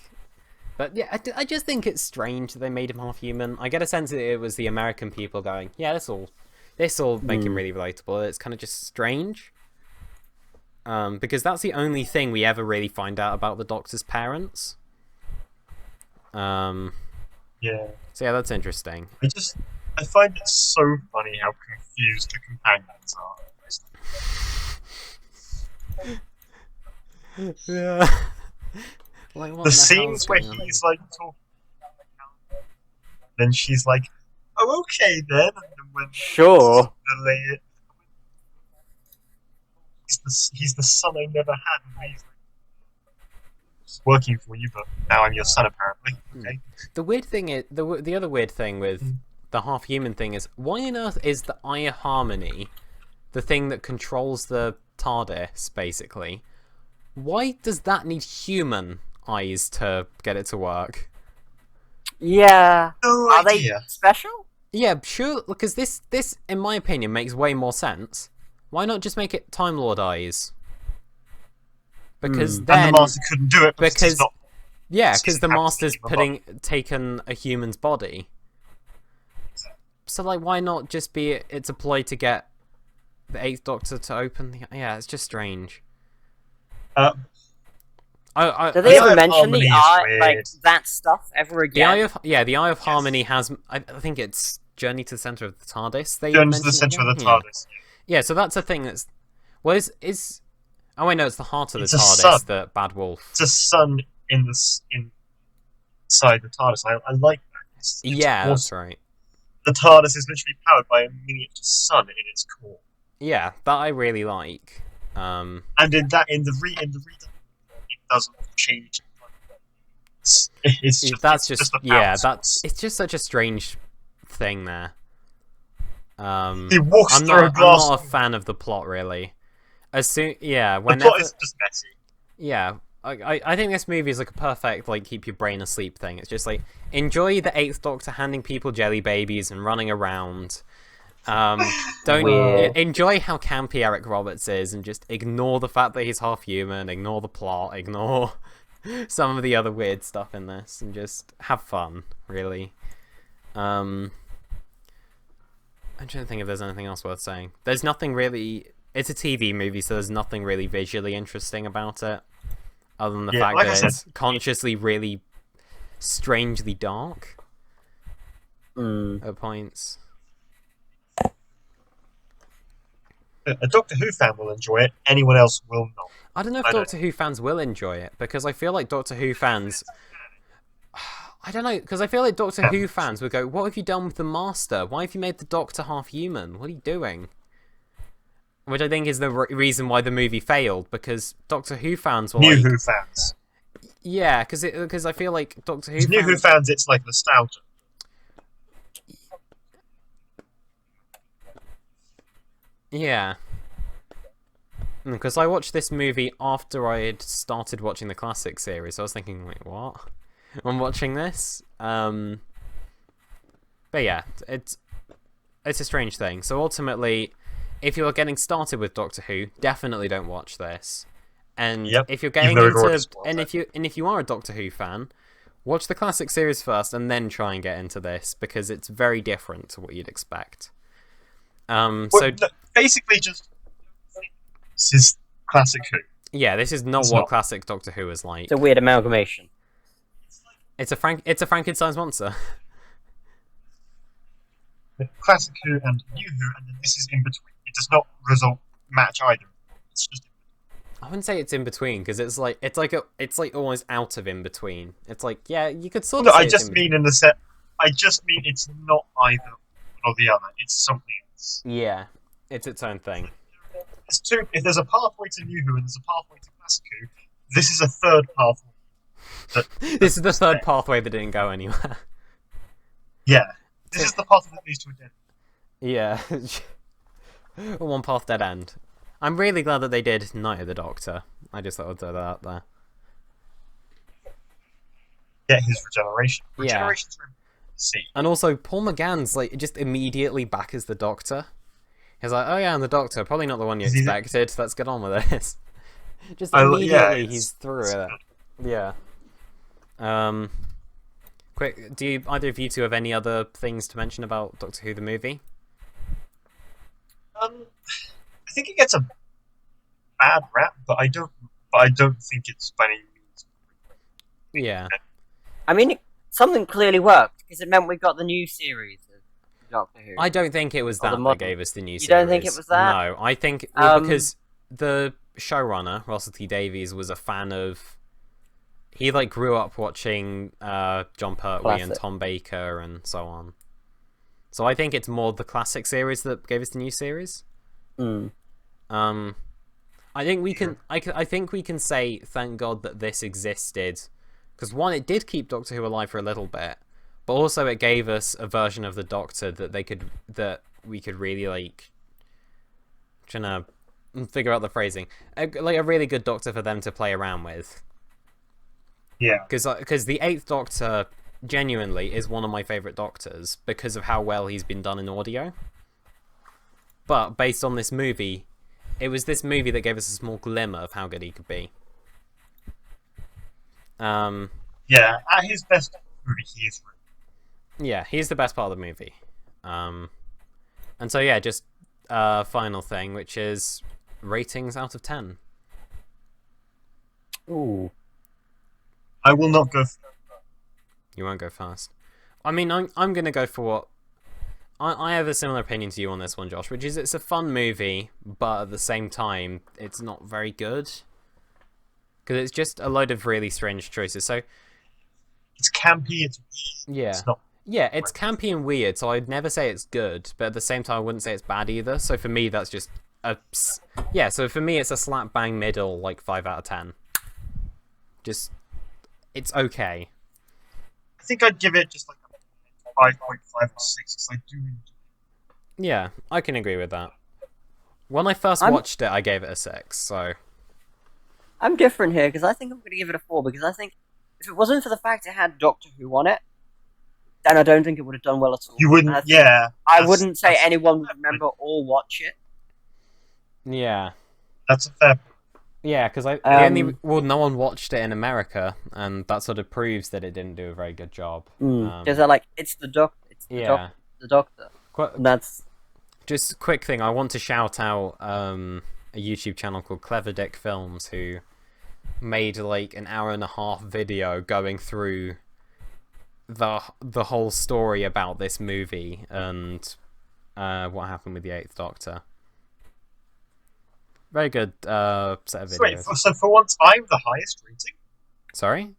But yeah, I just think it's strange that they made him half human. I get a sense that it was the American people going, yeah, this'll make him really relatable. It's kind of just strange. Because that's the only thing we ever really find out about the Doctor's parents. Yeah. So yeah, that's interesting. I find it so funny how confused the companions are. Yeah. Like, what The scenes where he's like talking about, then she's like, "Oh, okay then," and then when Sure. he's the son I never had, and he's like, "It's working for you, but now I'm your son apparently." Okay. The weird thing is the other weird thing with the half human thing is, why on earth is the Eye of Harmony the thing that controls the TARDIS basically? Why does that need human eyes to get it to work? Yeah. No Are idea. they special? Yeah, sure, because this, in my opinion, makes way more sense. Why not just make it Time Lord eyes? Because then... And the Master couldn't do it because it's not... Yeah, because the Master's absolutely taken a human's body. So, like, why not just be it's a ploy to get the Eighth Doctor to open the... Yeah, it's just strange. Do they ever mention the eye, weird. like that stuff ever again? The Eye of Harmony has... I think it's Journey to the Centre of the TARDIS. Journey to the Centre of the TARDIS. Yeah, so that's a thing that's... Well, is... Oh, wait, no, it's the heart of the It's a TARDIS, sun. the Bad Wolf. It's a sun inside the TARDIS. I like that. It's Yeah, awesome. that's right. The TARDIS is literally powered by a miniature sun in its core. Yeah, that I really like. And in the read, it doesn't change. It's just That's it's just a yeah, power it's just such a strange thing there. He walks I'm through a glass. not a fan of the plot really. The Whenever plot is just messy. yeah, I think this movie is like a perfect like keep your brain asleep thing. It's just like enjoy the Eighth Doctor handing people jelly babies and running around. Don't Weird. enjoy how campy Eric Roberts is, and just ignore the fact that he's half human. Ignore the plot. Ignore some of the other weird stuff in this, and just have fun. Really. I'm trying to think if there's anything else worth saying. There's nothing really. It's a TV movie, so there's nothing really visually interesting about it, other than the fact like I that said- it's consciously really strangely dark at points. A Doctor Who fan will enjoy it. Anyone else will not. I don't know if Doctor Who fans will enjoy it, because I feel like Doctor Who fans... I don't know, because I feel like Doctor Who fans would go, what have you done with the Master? Why have you made the Doctor half human? What are you doing? Which I think is the reason why the movie failed, because Doctor Who fans were New like... Who fans. Yeah, because I feel like Doctor Who New fans... Who fans, it's like nostalgia. Yeah. Because I watched this movie after I had started watching the classic series, so I was thinking, wait, what? I'm watching this? But yeah, it's a strange thing. So ultimately, if you're getting started with Doctor Who, definitely don't watch this. And if you're getting if you are a Doctor Who fan, watch the classic series first and then try and get into this, because it's very different to what you'd expect. Basically just This is classic Who. Yeah, this is not It's what not. classic Doctor Who is like. It's a weird amalgamation. It's a Frankenstein's monster. Classic Who and New Who, and then this is in between. It does not match either. It's just I wouldn't say it's in between because it's like almost out of in between. It's like, yeah, you could sort no. of say I it's just in mean in the set. I just mean it's not either one or the other. It's something else. Yeah, it's its own thing. It's two. If there's a pathway to New Who and there's a pathway to Classic Who, this is a third pathway. This is the third pathway that didn't go anywhere. Yeah, this is the pathway that leads to a dead. Yeah. One path dead end. I'm really glad that they did Night of the Doctor. I just thought I'd throw that out there. Get his regeneration. Yeah. Regeneration's really see. And also, Paul McGann's like just immediately back as the Doctor. He's like, oh yeah, I'm the Doctor. Probably not the one you expected. Let's get on with this. Just immediately he's through it. Yeah. Quick, do you, either of you two have any other things to mention about Doctor Who the movie? I think it gets a bad rap, but I don't think it's by any means. Yeah. I mean, something clearly worked because it meant we got the new series of Doctor Who. I don't think it was Or the that modern- gave us the new series. You don't think it was that? No, I think because the showrunner, Russell T Davies, was a fan of... He like grew up watching John Pertwee and Tom Baker and so on. So I think it's more the classic series that gave us the new series. I think we can. I think we can say thank God that this existed, because one, it did keep Doctor Who alive for a little bit, but also it gave us a version of the Doctor that we could really like. Trying to figure out the phrasing, like a really good Doctor for them to play around with. Yeah. Because the Eighth Doctor genuinely is one of my favourite Doctors because of how well he's been done in audio. But based on this movie, it was this movie that gave us a small glimmer of how good he could be. Yeah, at his best movie, he is really. Yeah, he's the best part of the movie. And so yeah, just final thing, which is ratings out of 10. Ooh. I will not go. You won't go fast. I mean, I'm gonna go for what. I have a similar opinion to you on this one, Josh, which is it's a fun movie, but at the same time, it's not very good. Because it's just a load of really strange choices. So It's campy. It's yeah, It's not. yeah, it's campy and weird. So I'd never say it's good, but at the same time, I wouldn't say it's bad either. So for me, that's just yeah. So for me, it's a slap bang middle, like 5 out of 10. Just it's okay. I think I'd give it just like a 5.5 or 6 because I do enjoy it. Yeah, I can agree with that. When I first watched it, I gave it a 6. So I'm different here because I think I'm going to give it a 4 because I think if it wasn't for the fact it had Doctor Who on it, then I don't think it would have done well at all. You wouldn't, yeah. I wouldn't say anyone would remember or watch it. yeah. That's a fair point. Yeah, because no one watched it in America, and that sort of proves that it didn't do a very good job. Because they're like, it's the Doctor. It's the Doctor. And that's just a quick thing. I want to shout out a YouTube channel called Clever Dick Films, who made like an 1.5-hour video going through the whole story about this movie and what happened with the Eighth Doctor. Very good set of videos. Wait, so for once, I'm the highest rating? Sorry?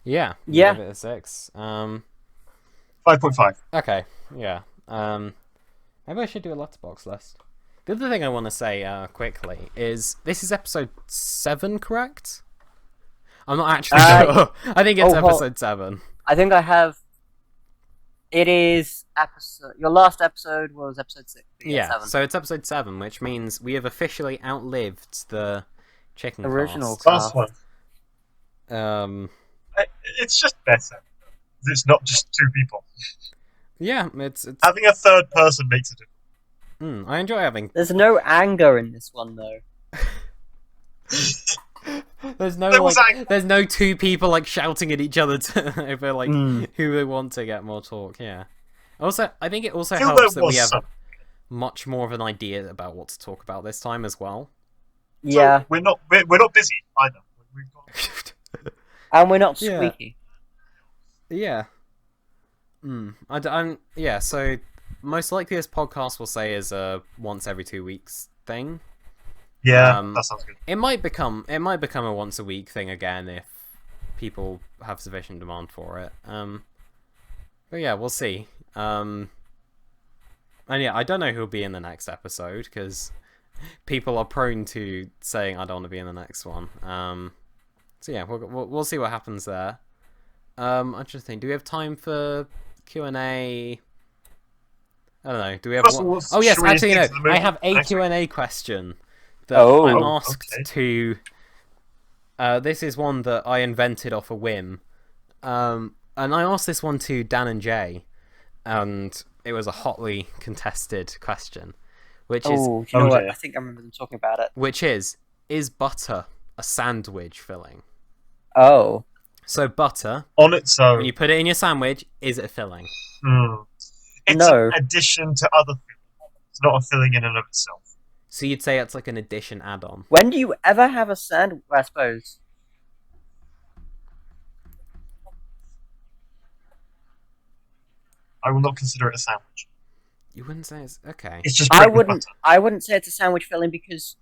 Yeah. Yeah. Give it a 6. 5.5. Okay, yeah. Maybe I should do a letterbox list. The other thing I want to say quickly is this is episode 7, correct? I'm not actually sure. I think it's episode 7. I think I have. It is episode. Your last episode was episode 6. Yeah, 7. so it's episode 7, which means we have officially outlived the chicken original Last one. cast. It's just better. It's not just 2 people. Yeah, it's Having a third person makes a difference. I enjoy having. There's no anger in this one though. There's no There was there's no 2 people like shouting at each other over like who they want to get more talk. Yeah. Also, I think it also Still, helps there that was we have. some. much more of an idea about what to talk about this time as well. Yeah. So we're not busy either. We've got... And we're not squeaky. Yeah. Yeah, so most likely this podcast will say is a once every 2 weeks thing. Yeah, that sounds good. It might become a once a week thing again if people have sufficient demand for it. But yeah, we'll see. And yeah, I don't know who'll be in the next episode because people are prone to saying I don't want to be in the next one. So yeah, we'll see what happens there. I'm just thinking, do we have time for Q&A? I don't know. Do we have one? Oh yes, actually no. I have a Q&A question that I'm asked to. This is one that I invented off a whim, and I asked this one to Dan and Jay, and it was a hotly contested question, which is. Do you know what? I think I remember them talking about it. Which is butter a sandwich filling? Oh. So butter on its own. When you put it in your sandwich, is it a filling? It's an addition to other things. It's not a filling in and of itself. So you'd say it's like an addition add-on. When do you ever have a sandwich? I suppose. I will not consider it a sandwich. You wouldn't say it's okay. It's just bread with butter. I wouldn't say it's a sandwich filling because,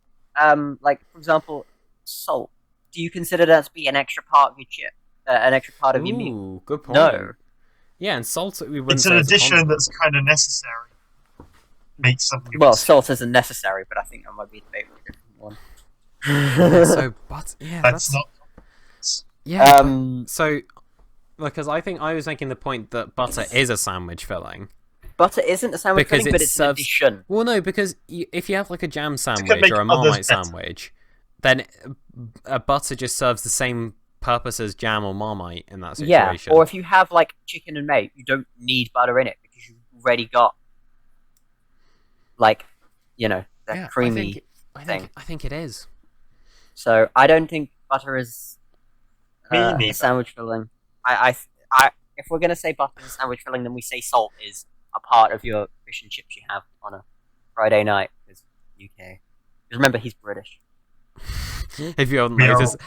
like for example, salt. Do you consider that to be an extra part of your chip? An extra part of your meal? Ooh, good point. No. Yeah, and salt. We wouldn't. It's say an it's addition that's kind of necessary. Makes something. Well, salt isn't necessary, but I think that might be a different one. So, but yeah, that's not. Yeah. So, because I think I was making the point that butter is a sandwich filling. Butter isn't a sandwich filling, but it's an addition. Well, no, because if you have like a jam sandwich or a Marmite sandwich, then butter just serves the same purpose as jam or Marmite in that situation. Yeah, or if you have like chicken and mayo, you don't need butter in it because you've already got like, that creamy thing. I think it is. So I don't think butter is a sandwich filling. If we're gonna say butter is a sandwich filling, then we say salt is a part of your fish and chips you have on a Friday night with UK. Because remember, he's British. If you haven't noticed,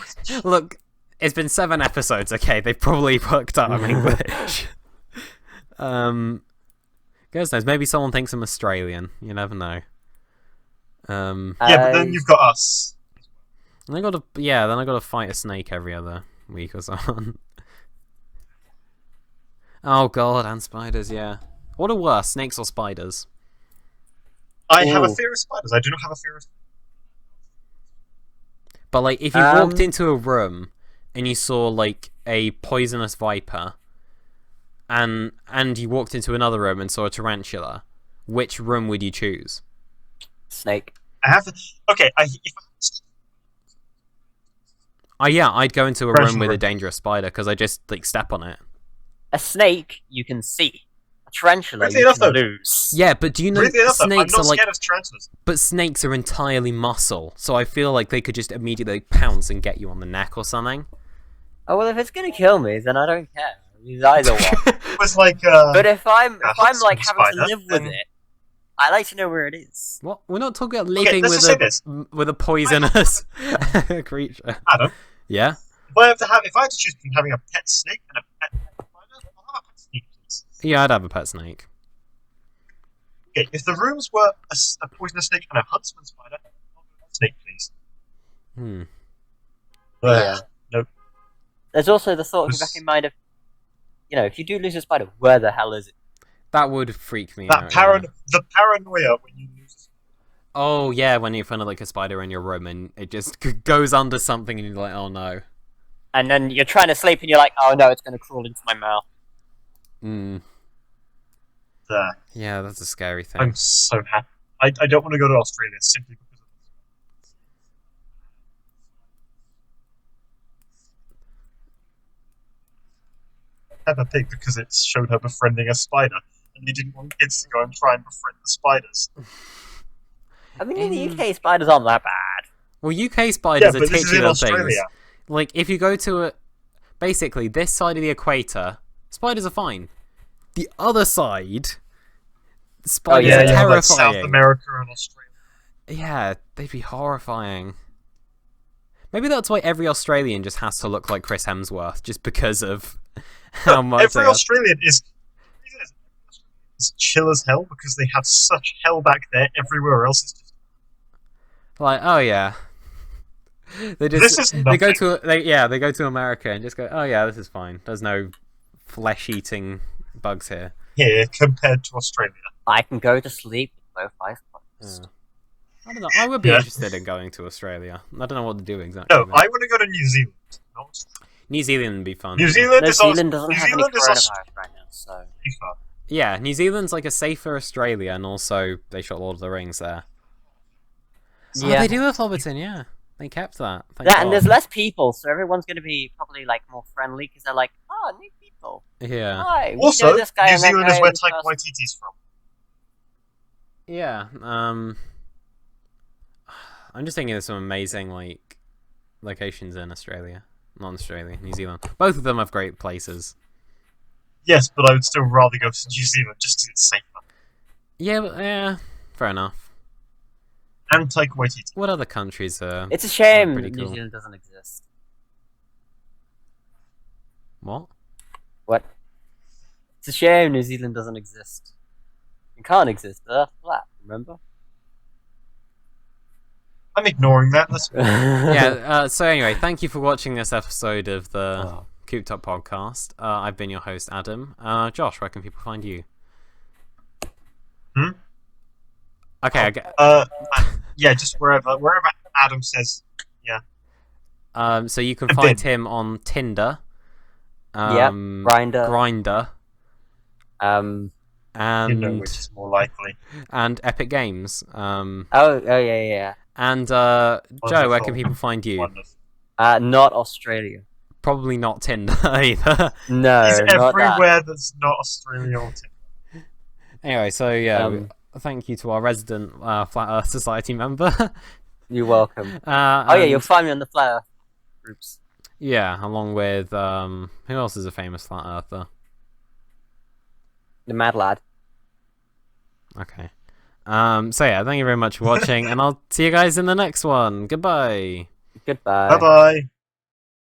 look, it's been 7 episodes. Okay, they've probably worked out I'm English. Goes knows. Maybe someone thinks I'm Australian. You never know. Yeah, but then you've got us. And then I got to fight a snake every other week or something. Oh god, and spiders. Yeah. What are worse, snakes or spiders? I have a fear of spiders. I do not have a fear of. But like, if you walked into a room and you saw like a poisonous viper, and you walked into another room and saw a tarantula, which room would you choose? Snake. I'd go into a room with a dangerous spider because I just like step on it. A snake you can see. A tarantula you can lose. Yeah, but do you know snakes I'm not are like? Scared of tarantulas. But snakes are entirely muscle, so I feel like they could just immediately pounce and get you on the neck or something. Oh well, if it's gonna kill me, then I don't care. It's either one. It was like. But if I'm like having to live with it, I like to know where it is. What? We're not talking about living with a poisonous creature. Adam. Yeah. If I had to choose between having a pet snake and a pet spider, I'll have a pet snake, please. Yeah, I'd have a pet snake. Okay, if the rooms were a poisonous snake and a huntsman spider, I'll go with a snake, please. Yeah. Nope. There's also the thought back in mind of, if you do lose a spider, where the hell is it? That would freak me out. The paranoia when you lose a spider. Oh, yeah, when you find like a spider in your room and it just goes under something and you're like, oh no. And then you're trying to sleep and you're like, oh no, it's going to crawl into my mouth. There. Yeah, that's a scary thing. I'm so happy. I don't want to go to Australia simply because of this. Peppa Pig because it showed her befriending a spider, and they didn't want kids to go and try and befriend the spiders. I mean, in the UK, spiders aren't that bad. Well, UK spiders are titular things. Australia. Like, if you go to basically, this side of the equator, spiders are fine. The other side, spiders yeah, are you have like terrifying. South America and Australia. Yeah, they'd be horrifying. Maybe that's why every Australian just has to look like Chris Hemsworth, just because of how much Every Australian is chill as hell because they have such hell back there. Everywhere else is just like, oh yeah. They This just is they go nothing. they go to America and just go, oh yeah, this is fine. There's no flesh-eating bugs here. here compared to Australia. I can go to sleep with both eyes closed. Yeah. I don't know. I would be Yeah. interested in going to Australia. I don't know what to do exactly. No, but I want to go to New Zealand. Not New Zealand would be fun. New Zealand New is Zealand doesn't New have any Zealand is coronavirus right now, so... Australia. Yeah, New Zealand's like a safer Australia, and also they shot Lord of the Rings there. Oh, Yeah. they do have Hobbiton, yeah. They kept that. Thank Yeah, and God. there's less people, so everyone's going to be probably like more friendly because they're like, oh, new people. Yeah. Hi, we Also, know this guy New and that Zealand guy is where and this Taika person." Waititi's from. Yeah. I'm just thinking of some amazing like locations in Australia. Not in Australia, New Zealand. Both of them have great places. Yes, but I would still rather go to New Zealand just because it's safer. Yeah, but, yeah, fair enough. And Taika Waititi. What other countries are It's a shame pretty New cool? Zealand doesn't exist. What? What? It's a shame New Zealand doesn't exist. It can't exist. Earth's flat, remember? I'm ignoring that. That's Yeah, so anyway, thank you for watching this episode of the Oh. Cooped Up Podcast. I've been your host, Adam. Josh, where can people find you? Hmm? Okay, I get, yeah, just wherever Adam says. so you can I've find been. him on Tinder. Yep, Grindr. Grindr. Um. And You know which is more likely. and Epic Games. Oh, yeah. And Joe, where Wonderful. can people find you? Wonderful. Not Australia. Probably not Tinder either. No, He's not that. everywhere that's not Australia or Tinder. Anyway, so yeah, thank you to our resident Flat Earth Society member. You're welcome. Oh yeah, and- you'll find me on the Flat Earth groups. Yeah, along with who else is a famous flat earther? The Mad Lad. Okay. So yeah, thank you very much for watching, and I'll see you guys in the next one. Goodbye. Goodbye. Bye bye.